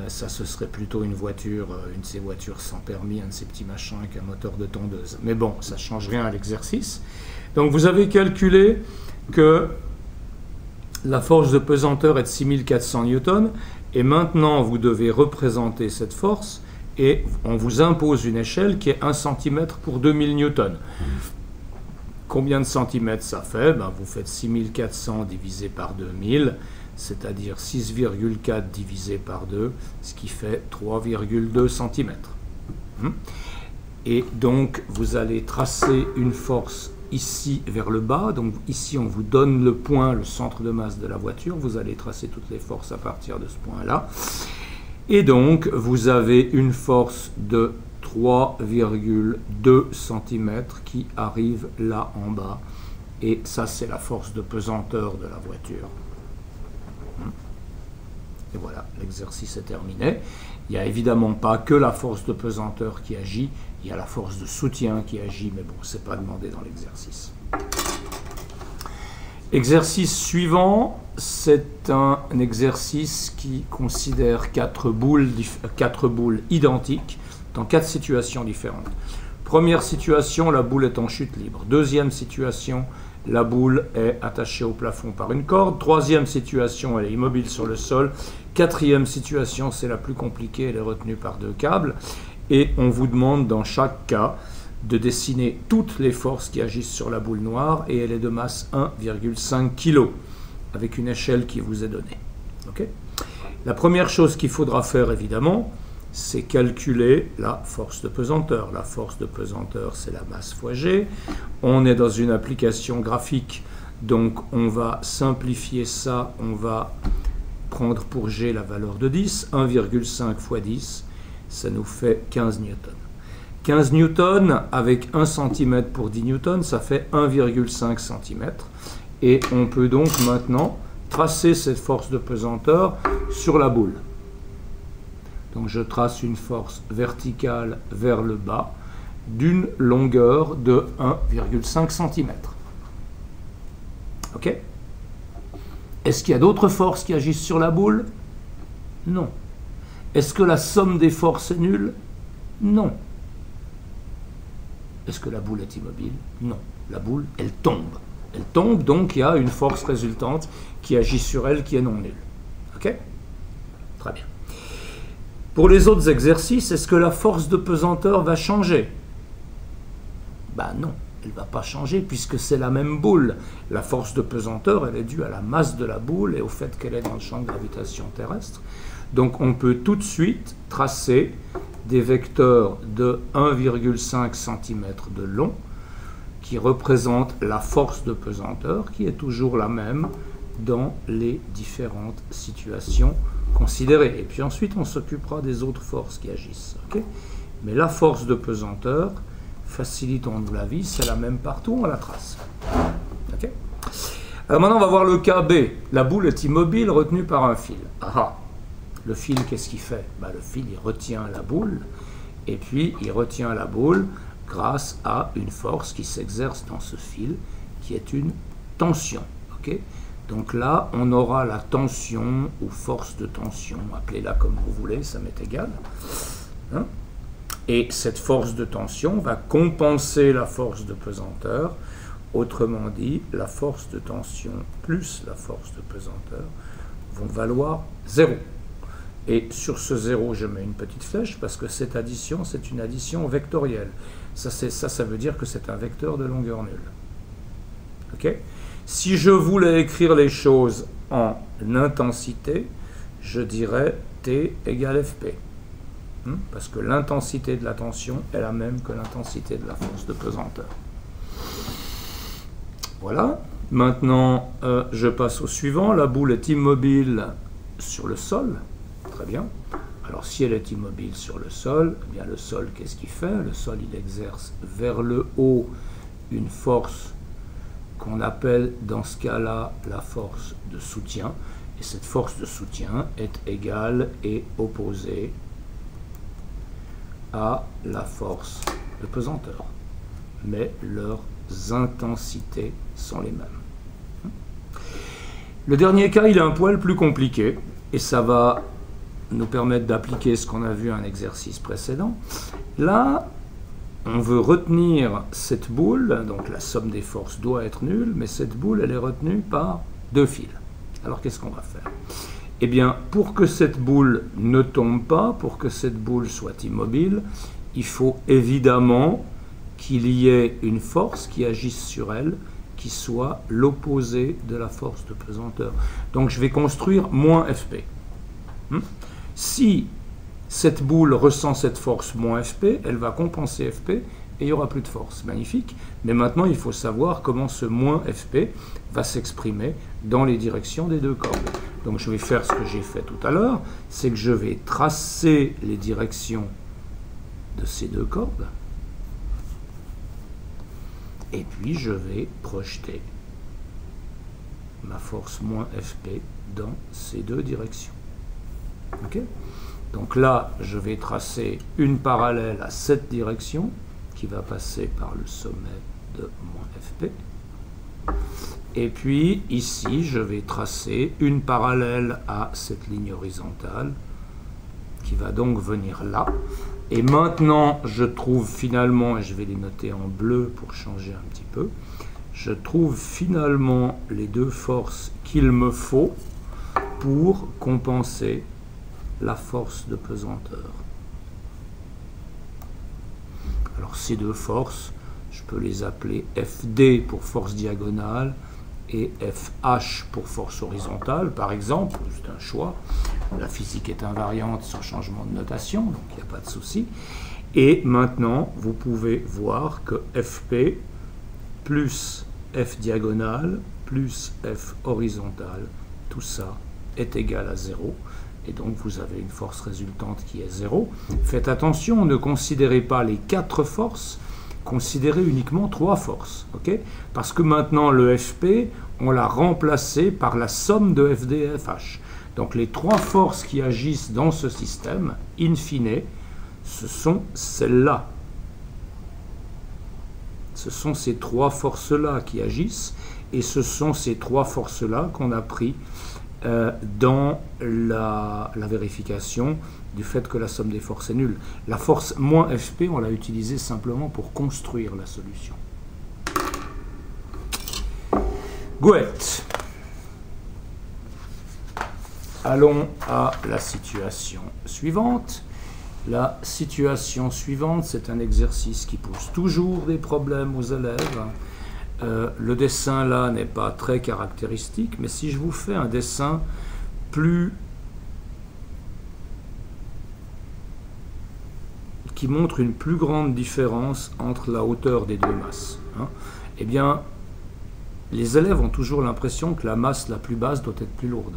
Ça, ce serait plutôt une voiture, une de ces voitures sans permis, un de ces petits machins avec un moteur de tondeuse. Mais bon, ça ne change rien à l'exercice. Donc vous avez calculé que la force de pesanteur est de 6400 newtons, et maintenant vous devez représenter cette force, et on vous impose une échelle qui est 1 cm pour 2000 newtons. Combien de centimètres ça fait? Ben, vous faites 6400 divisé par 2000, c'est-à-dire 6,4 divisé par 2, ce qui fait 3,2 cm. Et donc, vous allez tracer une force ici vers le bas. Donc ici, on vous donne le point, le centre de masse de la voiture. Vous allez tracer toutes les forces à partir de ce point-là. Et donc, vous avez une force de 3,2 cm qui arrive là en bas. Et ça, c'est la force de pesanteur de la voiture. Et voilà, l'exercice est terminé. Il n'y a évidemment pas que la force de pesanteur qui agit, il y a la force de soutien qui agit, mais bon, ce n'est pas demandé dans l'exercice. Exercice suivant, c'est un exercice qui considère 4 boules identiques dans 4 situations différentes. Première situation, la boule est en chute libre. Deuxième situation, la boule est attachée au plafond par une corde. Troisième situation, elle est immobile sur le sol. Quatrième situation, c'est la plus compliquée, elle est retenue par 2 câbles. Et on vous demande dans chaque cas de dessiner toutes les forces qui agissent sur la boule noire, et elle est de masse 1,5 kg, avec une échelle qui vous est donnée. Okay. La première chose qu'il faudra faire, évidemment, c'est calculer la force de pesanteur. La force de pesanteur, c'est la masse fois G. On est dans une application graphique, donc on va simplifier ça. On va prendre pour G la valeur de 10. 1,5 fois 10, ça nous fait 15 newtons. 15 newtons avec 1 cm pour 10 newtons, ça fait 1,5 cm. Et on peut donc maintenant tracer cette force de pesanteur sur la boule. Donc je trace une force verticale vers le bas d'une longueur de 1,5 cm. Ok? Est-ce qu'il y a d'autres forces qui agissent sur la boule? Non. Est-ce que la somme des forces est nulle? Non. Est-ce que la boule est immobile? Non. La boule, elle tombe. Elle tombe, donc il y a une force résultante qui agit sur elle qui est non nulle. Ok? Très bien. Pour les autres exercices, est-ce que la force de pesanteur va changer? Ben non, elle ne va pas changer puisque c'est la même boule. La force de pesanteur, elle est due à la masse de la boule et au fait qu'elle est dans le champ de gravitation terrestre. Donc on peut tout de suite tracer des vecteurs de 1,5 cm de long qui représentent la force de pesanteur qui est toujours la même dans les différentes situations considérées. Et puis ensuite on s'occupera des autres forces qui agissent. Okay? Mais la force de pesanteur, facilitons-nous la vie, c'est la même partout, on la trace. Okay? Alors maintenant on va voir le cas B. La boule est immobile retenue par un fil. Ah, le fil, qu'est-ce qu'il fait? Ben, le fil, il retient la boule, et puis il retient la boule grâce à une force qui s'exerce dans ce fil, qui est une tension. Okay? Donc là, on aura la tension ou force de tension, appelez-la comme vous voulez, ça m'est égal. Hein? Et cette force de tension va compenser la force de pesanteur. Autrement dit, la force de tension plus la force de pesanteur vont valoir 0. Et sur ce 0, je mets une petite flèche parce que cette addition, c'est une addition vectorielle. Ça veut dire que c'est un vecteur de longueur nulle. Okay? Si je voulais écrire les choses en intensité, je dirais T égale Fp. Parce que l'intensité de la tension est la même que l'intensité de la force de pesanteur. Voilà. Maintenant, je passe au suivant. La boule est immobile sur le sol. Très bien. Alors, si elle est immobile sur le sol, eh bien, le sol, qu'est-ce qu'il fait? Le sol, il exerce vers le haut une force qu'on appelle, dans ce cas-là, la force de soutien. Et cette force de soutien est égale et opposée à la force de pesanteur. Mais leurs intensités sont les mêmes. Le dernier cas, il est un poil plus compliqué, et ça va nous permettre d'appliquer ce qu'on a vu à un exercice précédent. Là, on veut retenir cette boule, donc la somme des forces doit être nulle, mais cette boule, elle est retenue par deux fils. Alors, qu'est-ce qu'on va faire? Eh bien, pour que cette boule ne tombe pas, pour que cette boule soit immobile, il faut évidemment qu'il y ait une force qui agisse sur elle, qui soit l'opposé de la force de pesanteur. Donc, je vais construire moins Fp. Si cette boule ressent cette force moins Fp, elle va compenser Fp et il n'y aura plus de force. Magnifique. Mais maintenant, il faut savoir comment ce moins Fp va s'exprimer dans les directions des deux cordes. Donc je vais faire ce que j'ai fait tout à l'heure, c'est que je vais tracer les directions de ces deux cordes et puis je vais projeter ma force moins Fp dans ces deux directions. Okay? Donc là, je vais tracer une parallèle à cette direction qui va passer par le sommet de moins Fp. Et puis ici, je vais tracer une parallèle à cette ligne horizontale qui va donc venir là. Et maintenant, je trouve finalement, et je vais les noter en bleu pour changer un petit peu, je trouve finalement les deux forces qu'il me faut pour compenser la force de pesanteur. Alors ces deux forces, je peux les appeler Fd pour force diagonale et FH pour force horizontale, par exemple. C'est un choix. La physique est invariante sur changement de notation, donc il n'y a pas de souci. Et maintenant, vous pouvez voir que Fp plus F diagonale plus F horizontale, tout ça est égal à 0. Et donc vous avez une force résultante qui est 0. Faites attention, ne considérez pas les 4 forces, considérez uniquement 3 forces. Okay? Parce que maintenant le Fp, on l'a remplacé par la somme de Fd et Fh. Donc les 3 forces qui agissent dans ce système, in fine, ce sont celles-là. Ce sont ces 3 forces-là qui agissent. Et ce sont ces trois forces-là qu'on a pris dans la vérification du fait que la somme des forces est nulle. La force moins Fp, on l'a utilisée simplement pour construire la solution. Gouette. Allons à la situation suivante. La situation suivante, c'est un exercice qui pose toujours des problèmes aux élèves. Le dessin là n'est pas très caractéristique, mais si je vous fais un dessin qui montre une plus grande différence entre la hauteur des deux masses, eh bien, les élèves ont toujours l'impression que la masse la plus basse doit être plus lourde.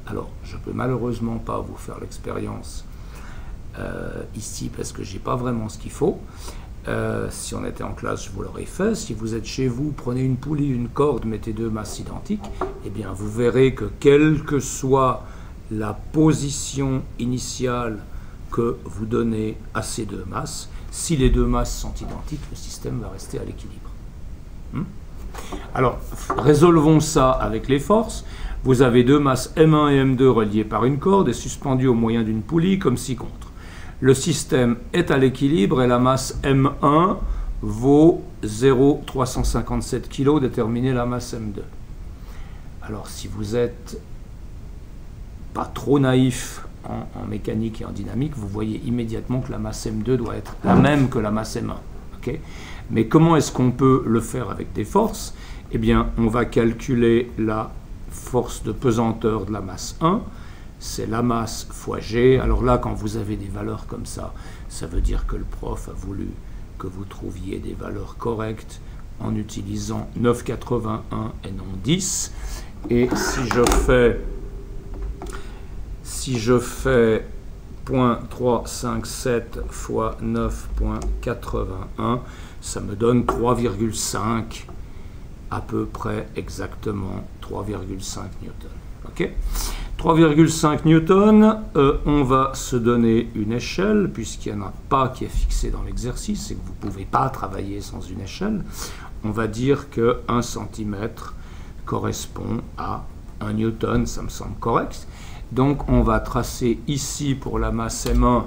Alors, je ne peux malheureusement pas vous faire l'expérience ici parce que je n'ai pas vraiment ce qu'il faut. Si on était en classe, je vous l'aurais fait. Si vous êtes chez vous, prenez une poulie, une corde, mettez deux masses identiques, eh bien, vous verrez que quelle que soit la position initiale que vous donnez à ces deux masses, si les deux masses sont identiques, le système va rester à l'équilibre. Alors, résolvons ça avec les forces. Vous avez deux masses M1 et M2 reliées par une corde et suspendues au moyen d'une poulie comme ci-contre. Le système est à l'équilibre et la masse M1 vaut 0,357 kg, déterminez la masse M2. Alors, si vous n'êtes pas trop naïf en mécanique et en dynamique, vous voyez immédiatement que la masse M2 doit être la même que la masse M1. Okay? Mais comment est-ce qu'on peut le faire avec des forces? Eh bien, on va calculer la force de pesanteur de la masse 1, c'est la masse fois G. Alors là, quand vous avez des valeurs comme ça, ça veut dire que le prof a voulu que vous trouviez des valeurs correctes en utilisant 9,81 et non 10. Et si je fais 0,357 fois 9,81, ça me donne 3,5, à peu près exactement 3,5 newtons. Ok, 3,5 newtons, on va se donner une échelle, puisqu'il n'y en a pas qui est fixée dans l'exercice, et que vous ne pouvez pas travailler sans une échelle. On va dire que 1 cm correspond à 1 newton, ça me semble correct. Donc on va tracer ici pour la masse M1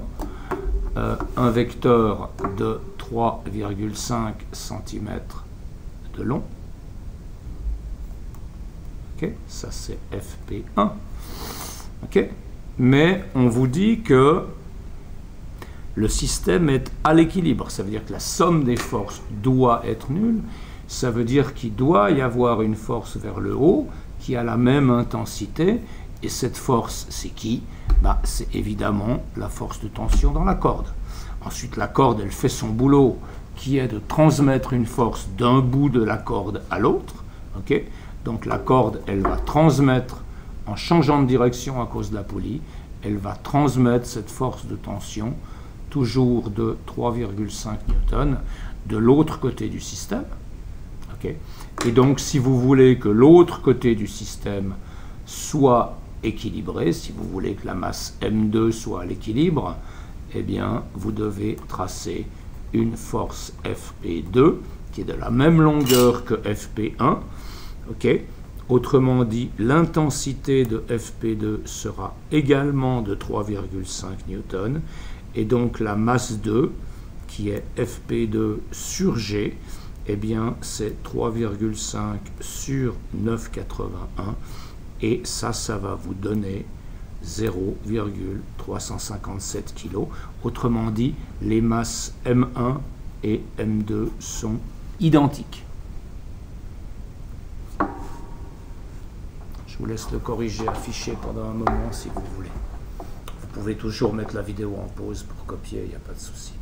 un vecteur de 3,5 cm de long. Ok, ça c'est FP1. Ok, mais on vous dit que le système est à l'équilibre. Ça veut dire que la somme des forces doit être nulle. Ça veut dire qu'il doit y avoir une force vers le haut qui a la même intensité. Et cette force, c'est qui? C'est évidemment la force de tension dans la corde. Ensuite, la corde, elle fait son boulot, qui est de transmettre une force d'un bout de la corde à l'autre. Okay, donc la corde, elle va transmettre, en changeant de direction à cause de la poulie, elle va transmettre cette force de tension, toujours de 3,5 newtons, de l'autre côté du système. Okay, et donc, si vous voulez que l'autre côté du système soit équilibré, si vous voulez que la masse M2 soit à l'équilibre, eh bien, vous devez tracer une force FP2 qui est de la même longueur que FP1. Okay. Autrement dit, l'intensité de FP2 sera également de 3,5 newtons. Et donc, la masse 2, qui est FP2 sur G, eh bien, c'est 3,5 sur 9,81. Et ça va vous donner 0,357 kg. Autrement dit, les masses M1 et M2 sont identiques. Je vous laisse le corriger, afficher pendant un moment si vous voulez. Vous pouvez toujours mettre la vidéo en pause pour copier, il n'y a pas de souci.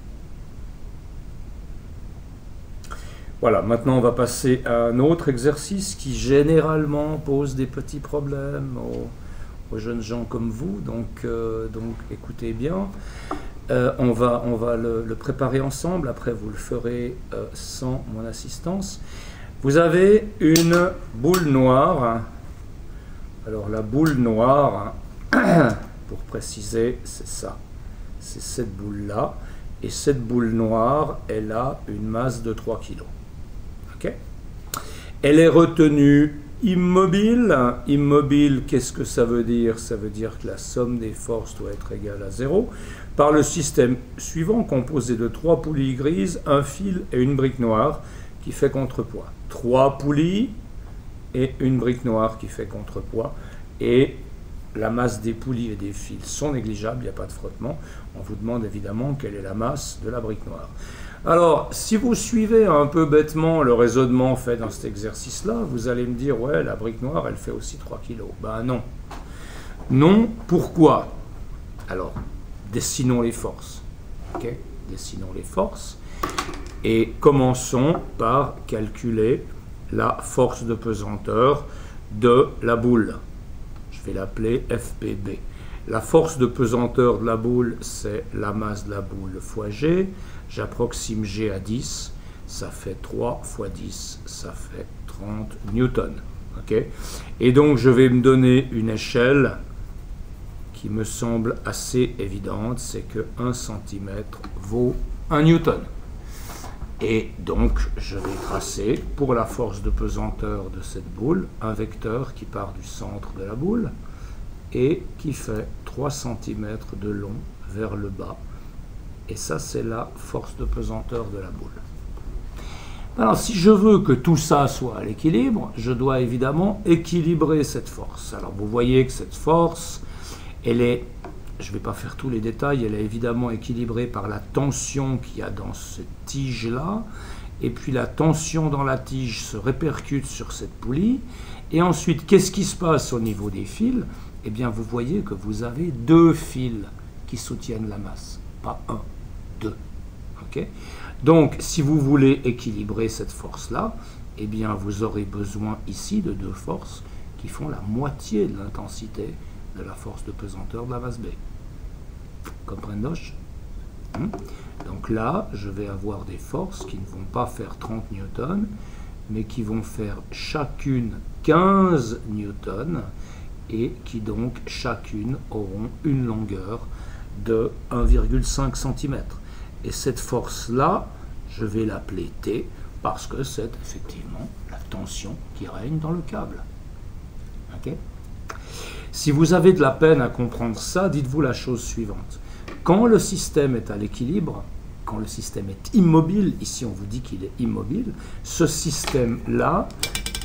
Voilà, maintenant on va passer à un autre exercice qui généralement pose des petits problèmes aux jeunes gens comme vous, donc écoutez bien. On va le préparer ensemble, après vous le ferez sans mon assistance. Vous avez une boule noire. Alors la boule noire, pour préciser, c'est ça, c'est cette boule-là, et cette boule noire, elle a une masse de 3 kg. Okay. Elle est retenue immobile. Immobile, qu'est-ce que ça veut dire? Ça veut dire que la somme des forces doit être égale à 0 par le système suivant, composé de 3 poulies grises, un fil et une brique noire qui fait contrepoids. 3 poulies et une brique noire qui fait contrepoids. Et la masse des poulies et des fils sont négligeables, il n'y a pas de frottement. On vous demande évidemment quelle est la masse de la brique noire. Alors, si vous suivez un peu bêtement le raisonnement fait dans cet exercice-là, vous allez me dire, ouais, la brique noire, elle fait aussi 3 kg. Ben non. Non, pourquoi? Alors, dessinons les forces. Ok? Dessinons les forces. Et commençons par calculer la force de pesanteur de la boule. Je vais l'appeler FPB. La force de pesanteur de la boule, c'est la masse de la boule fois G. J'approxime G à 10, ça fait 3 fois 10, ça fait 30 newtons. Okay? Et donc je vais me donner une échelle qui me semble assez évidente, c'est que 1 cm vaut 1 newton. Et donc je vais tracer pour la force de pesanteur de cette boule un vecteur qui part du centre de la boule et qui fait 3 cm de long vers le bas. Et ça, c'est la force de pesanteur de la boule. Alors, si je veux que tout ça soit à l'équilibre, je dois évidemment équilibrer cette force. Alors, vous voyez que cette force, elle est, je ne vais pas faire tous les détails, elle est évidemment équilibrée par la tension qu'il y a dans cette tige-là. Et puis, la tension dans la tige se répercute sur cette poulie. Et ensuite, qu'est-ce qui se passe au niveau des fils? Eh bien, vous voyez que vous avez 2 fils qui soutiennent la masse, pas 1. 2. Okay? Donc, si vous voulez équilibrer cette force-là, eh bien, vous aurez besoin ici de 2 forces qui font la moitié de l'intensité de la force de pesanteur de la masse B. Comprendez? Donc là, je vais avoir des forces qui ne vont pas faire 30 newtons, mais qui vont faire chacune 15 newtons et qui donc chacune auront une longueur de 1,5 cm. Et cette force-là, je vais l'appeler T, parce que c'est effectivement la tension qui règne dans le câble. Okay? Si vous avez de la peine à comprendre ça, dites-vous la chose suivante. Quand le système est à l'équilibre, quand le système est immobile, ici on vous dit qu'il est immobile, ce système-là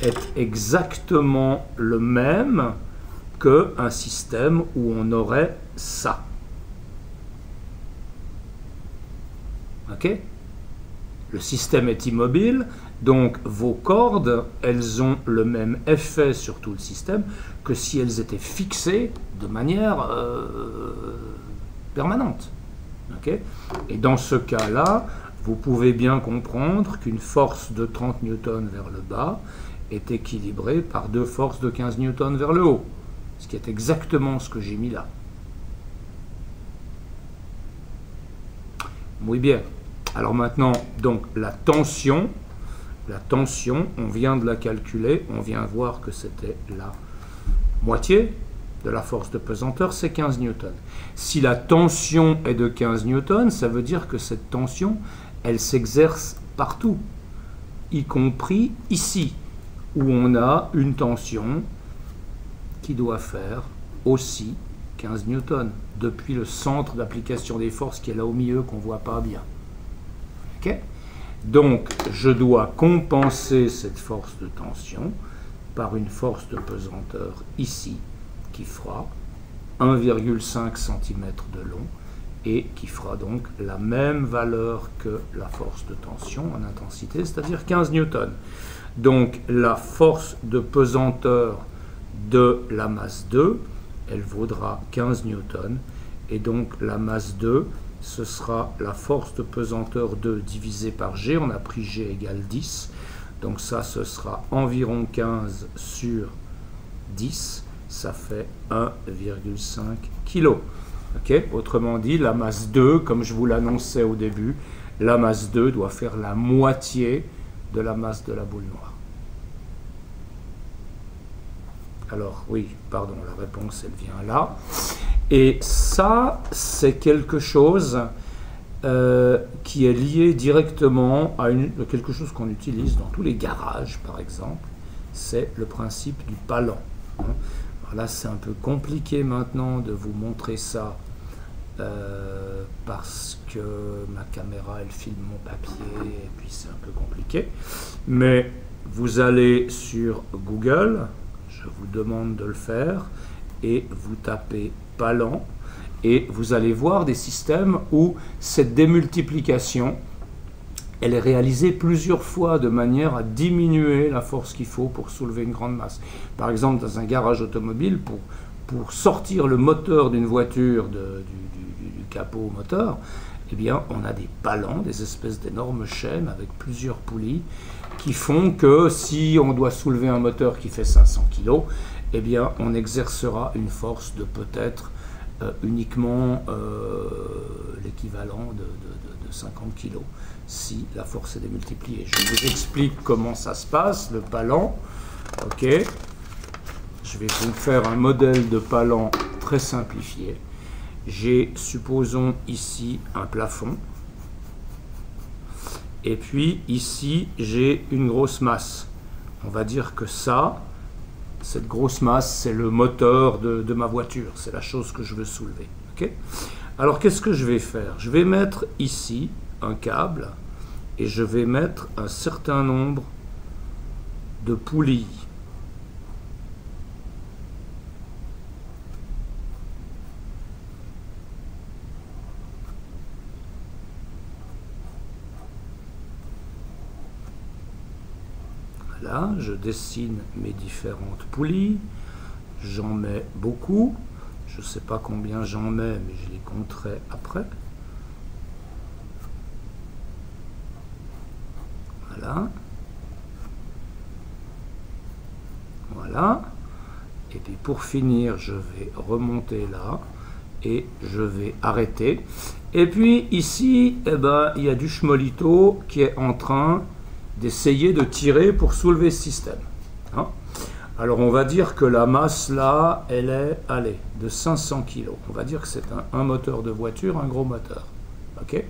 est exactement le même qu'un système où on aurait ça. Okay? Le système est immobile, donc vos cordes, elles ont le même effet sur tout le système que si elles étaient fixées de manière permanente. Okay? Et dans ce cas-là, vous pouvez bien comprendre qu'une force de 30 newtons vers le bas est équilibrée par 2 forces de 15 newtons vers le haut, ce qui est exactement ce que j'ai mis là. Muy bien. Alors maintenant, donc la tension, on vient de la calculer, on vient voir que c'était la moitié de la force de pesanteur, c'est 15 newtons. Si la tension est de 15 newtons, ça veut dire que cette tension, elle s'exerce partout, y compris ici, où on a une tension qui doit faire aussi 15 newtons, depuis le centre d'application des forces qui est là au milieu, qu'on ne voit pas bien. Okay? Donc, je dois compenser cette force de tension par une force de pesanteur ici, qui fera 1,5 cm de long et qui fera donc la même valeur que la force de tension en intensité, c'est-à-dire 15 newtons. Donc, la force de pesanteur de la masse 2, elle vaudra 15 newtons, et donc la masse 2, ce sera la force de pesanteur 2 divisée par G, on a pris G égale 10, donc ça ce sera environ 15 sur 10, ça fait 1,5 kg. Okay? Autrement dit, la masse 2, comme je vous l'annonçais au début, la masse 2 doit faire la moitié de la masse de la boule noire. Alors oui, pardon, la réponse elle vient là. Et ça, c'est quelque chose qui est lié directement à quelque chose qu'on utilise dans tous les garages, par exemple, c'est le principe du palan. Hein. Alors là, c'est un peu compliqué maintenant de vous montrer ça parce que ma caméra, elle filme mon papier et puis c'est un peu compliqué. Mais vous allez sur Google, je vous demande de le faire, et vous tapez palan. Et vous allez voir des systèmes où cette démultiplication, elle est réalisée plusieurs fois de manière à diminuer la force qu'il faut pour soulever une grande masse. Par exemple, dans un garage automobile, pour sortir le moteur d'une voiture du capot moteur, eh bien, on a des palans, des espèces d'énormes chaînes avec plusieurs poulies qui font que si on doit soulever un moteur qui fait 500 kg, eh bien, on exercera une force de peut-être uniquement l'équivalent de 50 kg si la force est démultipliée. Je vous explique comment ça se passe, le palan. Ok. Je vais vous faire un modèle de palan très simplifié. J'ai, supposons ici, un plafond. Et puis ici, j'ai une grosse masse. On va dire que ça, cette grosse masse, c'est le moteur de ma voiture. C'est la chose que je veux soulever. Okay. Alors, qu'est-ce que je vais faire? Je vais mettre ici un câble et je vais mettre un certain nombre de poulies. Là, je dessine mes différentes poulies, j'en mets beaucoup, je ne sais pas combien j'en mets, mais je les compterai après. Voilà. Voilà. Et puis pour finir, je vais remonter là et je vais arrêter. Et puis ici, eh ben, il y a du schmolito qui est en train d'essayer de tirer pour soulever ce système. Hein. Alors on va dire que la masse là, elle est, allez, de 500 kg. On va dire que c'est un moteur de voiture, un gros moteur. Ok.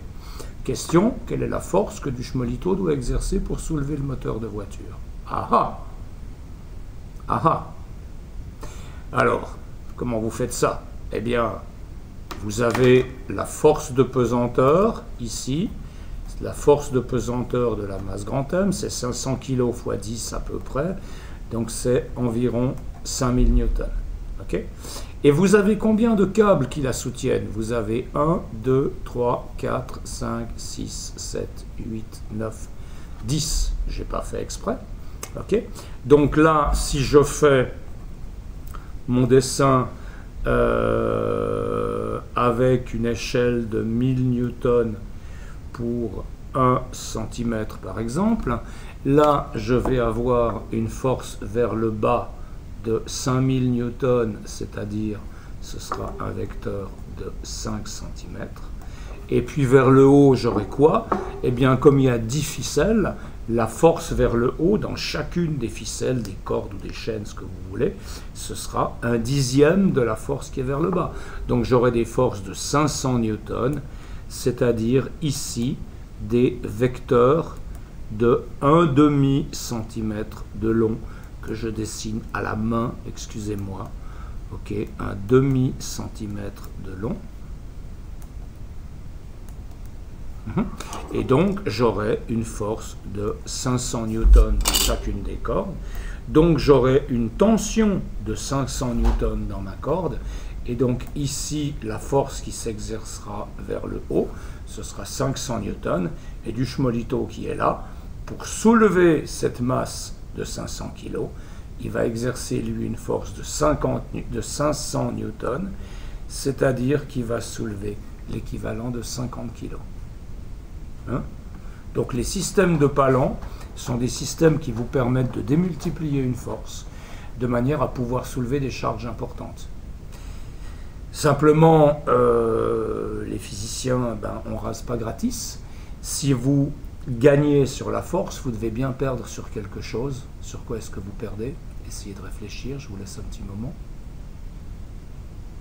Question, quelle est la force que du schmolito doit exercer pour soulever le moteur de voiture? Ah ah. Ah ah. Alors, comment vous faites ça? Eh bien, vous avez la force de pesanteur ici. La force de pesanteur de la masse grand M, c'est 500 kg x 10 à peu près, donc c'est environ 5000 newtons. Okay. Et vous avez combien de câbles qui la soutiennent? Vous avez 1, 2, 3, 4, 5, 6, 7, 8, 9, 10. Je n'ai pas fait exprès. Okay. Donc là, si je fais mon dessin avec une échelle de 1000 newtons pour 1 cm par exemple, là je vais avoir une force vers le bas de 5000 newtons, c'est-à-dire ce sera un vecteur de 5 cm. Et puis vers le haut, j'aurai quoi? Eh bien, comme il y a 10 ficelles, la force vers le haut, dans chacune des ficelles, des cordes ou des chaînes, ce que vous voulez, ce sera un dixième de la force qui est vers le bas. Donc j'aurai des forces de 500 newtons, c'est-à-dire ici des vecteurs de 1/2 cm de long que je dessine à la main, excusez-moi, ok, 1/2 cm de long. Et donc j'aurai une force de 500 newtons dans chacune des cordes, donc j'aurai une tension de 500 newtons dans ma corde. Et donc ici, la force qui s'exercera vers le haut, ce sera 500 newtons. Et du schmolito qui est là, pour soulever cette masse de 500 kg, il va exercer lui une force de 500 newtons, c'est-à-dire qu'il va soulever l'équivalent de 50 kg. Hein? Donc les systèmes de palan sont des systèmes qui vous permettent de démultiplier une force de manière à pouvoir soulever des charges importantes. Simplement, les physiciens, ben, on ne rase pas gratis. Si vous gagnez sur la force, vous devez bien perdre sur quelque chose. Sur quoi est-ce que vous perdez? Essayez de réfléchir, je vous laisse un petit moment.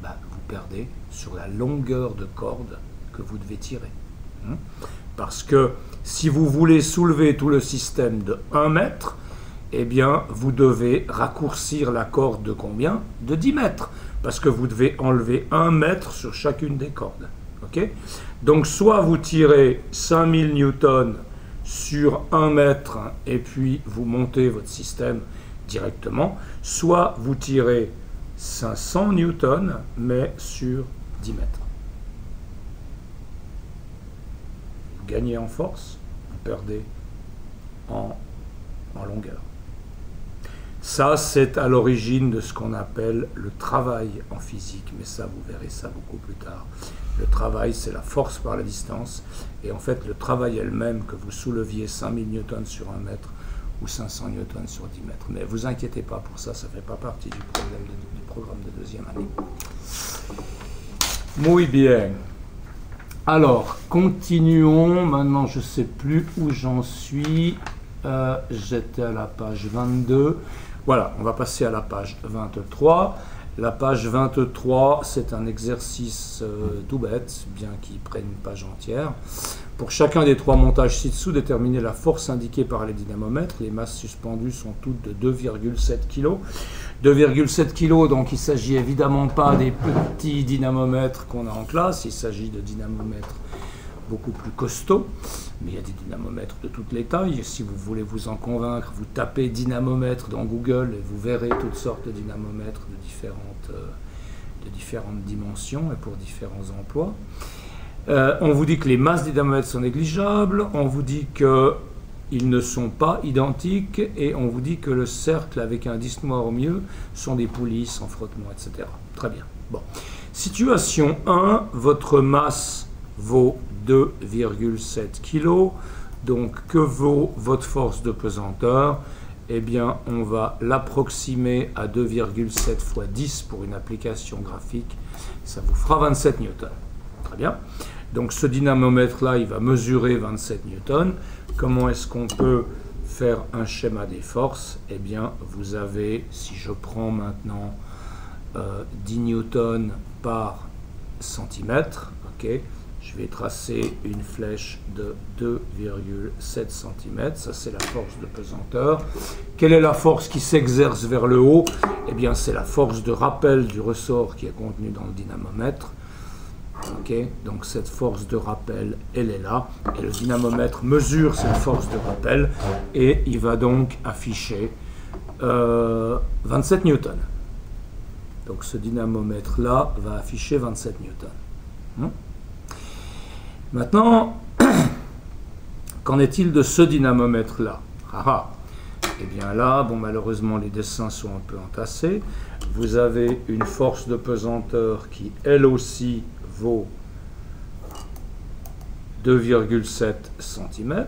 Ben, vous perdez sur la longueur de corde que vous devez tirer. Parce que si vous voulez soulever tout le système de 1 mètre, eh bien, vous devez raccourcir la corde de combien? De 10 mètres. Parce que vous devez enlever 1 mètre sur chacune des cordes. Okay? Donc, soit vous tirez 5000 newtons sur 1 mètre et puis vous montez votre système directement, soit vous tirez 500 newtons, mais sur 10 mètres. Vous gagnez en force, vous perdez en longueur. Ça, c'est à l'origine de ce qu'on appelle le travail en physique, mais ça, vous verrez ça beaucoup plus tard. Le travail, c'est la force par la distance, et en fait, le travail elle-même, que vous souleviez 5000 newtons sur 1 mètre ou 500 newtons sur 10 mètres. Mais vous inquiétez pas pour ça, ça ne fait pas partie du programme de deuxième année. Muy bien. Alors, continuons. Maintenant, je ne sais plus où j'en suis. J'étais à la page 22. Voilà, on va passer à la page 23. La page 23, c'est un exercice tout bête, bien qu'il prenne une page entière. Pour chacun des 3 montages ci-dessous, déterminez la force indiquée par les dynamomètres. Les masses suspendues sont toutes de 2,7 kg. 2,7 kg, donc il ne s'agit évidemment pas des petits dynamomètres qu'on a en classe, il s'agit de dynamomètres beaucoup plus costauds. Mais il y a des dynamomètres de toutes les tailles. Si vous voulez vous en convaincre, vous tapez dynamomètre dans Google et vous verrez toutes sortes de dynamomètres de différentes dimensions et pour différents emplois. On vous dit que les masses des dynamomètres sont négligeables, on vous dit qu'ils ne sont pas identiques et on vous dit que le cercle avec un disque noir au milieu sont des poulies sans frottement, etc. Très bien. Bon. Situation 1, votre masse vaut 2,7 kg. Donc, que vaut votre force de pesanteur? Eh bien, on va l'approximer à 2,7 fois 10 pour une application graphique. Ça vous fera 27 newtons. Très bien. Donc, ce dynamomètre-là, il va mesurer 27 newtons. Comment est-ce qu'on peut faire un schéma des forces? Eh bien, vous avez, si je prends maintenant 10 newtons par centimètre, ok, je vais tracer une flèche de 2,7 cm. Ça, c'est la force de pesanteur. Quelle est la force qui s'exerce vers le haut? Eh bien, c'est la force de rappel du ressort qui est contenue dans le dynamomètre. Okay. Donc, cette force de rappel, elle est là. Et le dynamomètre mesure cette force de rappel. Et il va donc afficher 27 newtons. Donc, ce dynamomètre-là va afficher 27 newtons. Maintenant, qu'en est-il de ce dynamomètre-là? Eh bien là, bon, malheureusement, les dessins sont un peu entassés. Vous avez une force de pesanteur qui, elle aussi, vaut 2,7 cm.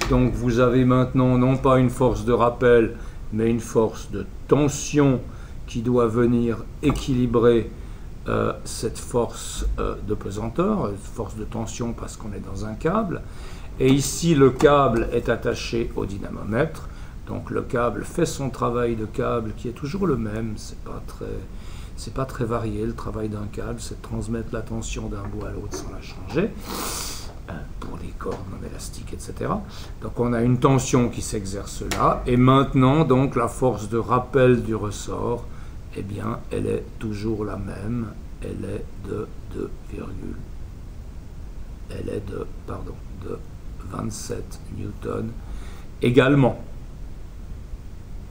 Donc, vous avez maintenant non pas une force de rappel, mais une force de tension qui doit venir équilibrer cette force de pesanteur, force de tension parce qu'on est dans un câble. Et ici, le câble est attaché au dynamomètre. Donc le câble fait son travail de câble qui est toujours le même. C'est pas très varié. Le travail d'un câble, c'est de transmettre la tension d'un bout à l'autre sans la changer. Pour les cordes non élastiques, etc. Donc on a une tension qui s'exerce là. Et maintenant, donc, la force de rappel du ressort, eh bien, elle est toujours la même. Elle est de 27 newtons également.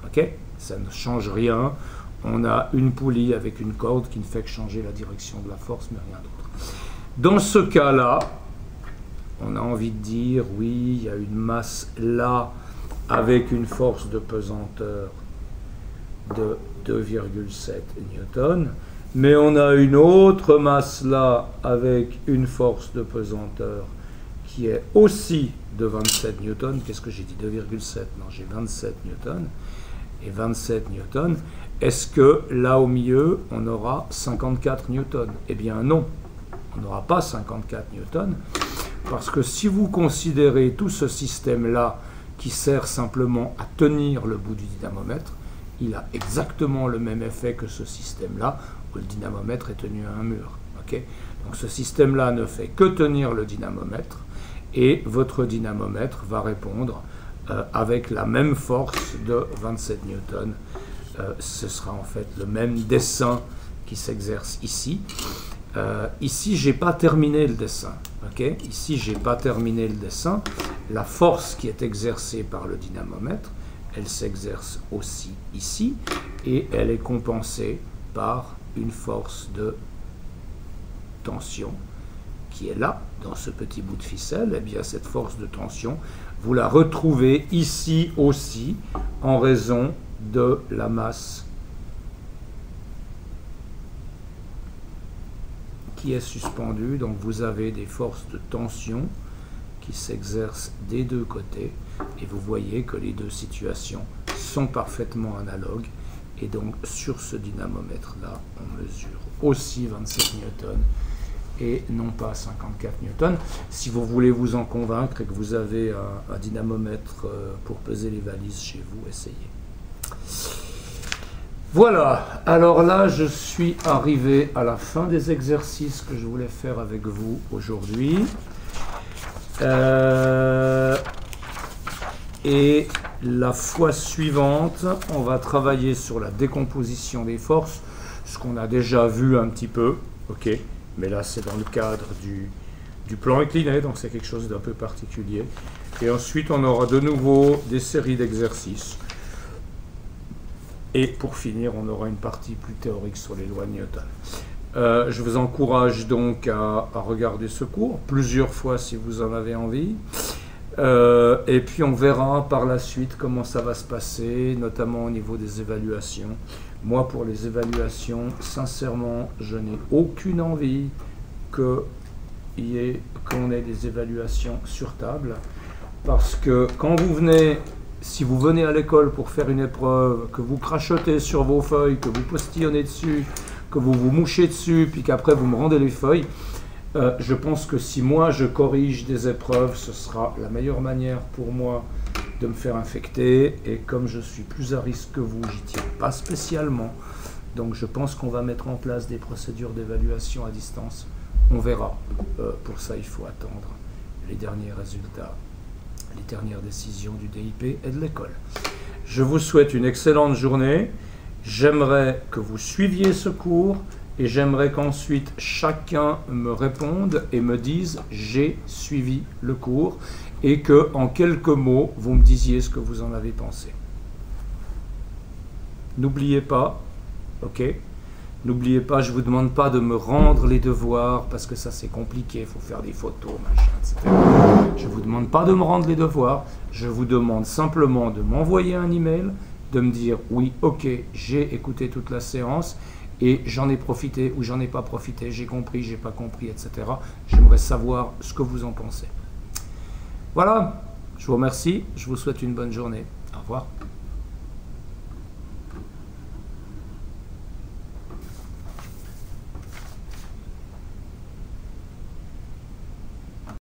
Ok? Ça ne change rien. On a une poulie avec une corde qui ne fait que changer la direction de la force, mais rien d'autre. Dans ce cas-là, on a envie de dire, oui, il y a une masse là avec une force de pesanteur de 2,7 newtons, mais on a une autre masse là avec une force de pesanteur qui est aussi de 27 newtons. Qu'est-ce que j'ai dit? 2,7? Non, j'ai 27 newtons. Et 27 newtons, est-ce que là au milieu, on aura 54 newtons? Eh bien non, on n'aura pas 54 newtons, parce que si vous considérez tout ce système-là qui sert simplement à tenir le bout du dynamomètre, il a exactement le même effet que ce système-là, où le dynamomètre est tenu à un mur. Okay? Donc ce système-là ne fait que tenir le dynamomètre et votre dynamomètre va répondre avec la même force de 27 newtons. Ce sera en fait le même dessin qui s'exerce ici. Ici, je n'ai pas terminé le dessin. Okay? Ici, je n'ai pas terminé le dessin. La force qui est exercée par le dynamomètre, elle s'exerce aussi ici et elle est compensée par une force de tension qui est là, dans ce petit bout de ficelle. Et bien, cette force de tension, vous la retrouvez ici aussi en raison de la masse qui est suspendue. Donc vous avez des forces de tension qui s'exercent des deux côtés et vous voyez que les deux situations sont parfaitement analogues et donc sur ce dynamomètre là on mesure aussi 27 newtons et non pas 54 newtons. Si vous voulez vous en convaincre et que vous avez un dynamomètre pour peser les valises chez vous, essayez. Voilà, alors là je suis arrivé à la fin des exercices que je voulais faire avec vous aujourd'hui. Et la fois suivante, on va travailler sur la décomposition des forces, ce qu'on a déjà vu un petit peu, ok, mais là c'est dans le cadre du plan incliné, donc c'est quelque chose d'un peu particulier. Et ensuite on aura de nouveau des séries d'exercices. Et pour finir, on aura une partie plus théorique sur les lois de Newton. Je vous encourage donc à regarder ce cours plusieurs fois si vous en avez envie. Et puis on verra par la suite comment ça va se passer, notamment au niveau des évaluations. Moi, pour les évaluations, sincèrement, je n'ai aucune envie qu'on ait des évaluations sur table. Parce que quand vous venez... Si vous venez à l'école pour faire une épreuve, que vous crachotez sur vos feuilles, que vous postillonnez dessus, que vous vous mouchez dessus, puis qu'après vous me rendez les feuilles, je pense que si moi je corrige des épreuves, ce sera la meilleure manière pour moi de me faire infecter. Et comme je suis plus à risque que vous, j'y tiens pas spécialement. Donc je pense qu'on va mettre en place des procédures d'évaluation à distance. On verra. Pour ça, il faut attendre les derniers résultats, les dernières décisions du DIP et de l'école. Je vous souhaite une excellente journée. J'aimerais que vous suiviez ce cours et j'aimerais qu'ensuite chacun me réponde et me dise « j'ai suivi le cours » et que en quelques mots, vous me disiez ce que vous en avez pensé. N'oubliez pas, ok? N'oubliez pas, je ne vous demande pas de me rendre les devoirs parce que ça c'est compliqué, il faut faire des photos, machin, etc. Je ne vous demande pas de me rendre les devoirs, je vous demande simplement de m'envoyer un email, de me dire oui, ok, j'ai écouté toute la séance et j'en ai profité ou j'en ai pas profité, j'ai compris, j'ai pas compris, etc. J'aimerais savoir ce que vous en pensez. Voilà, je vous remercie, je vous souhaite une bonne journée. Au revoir.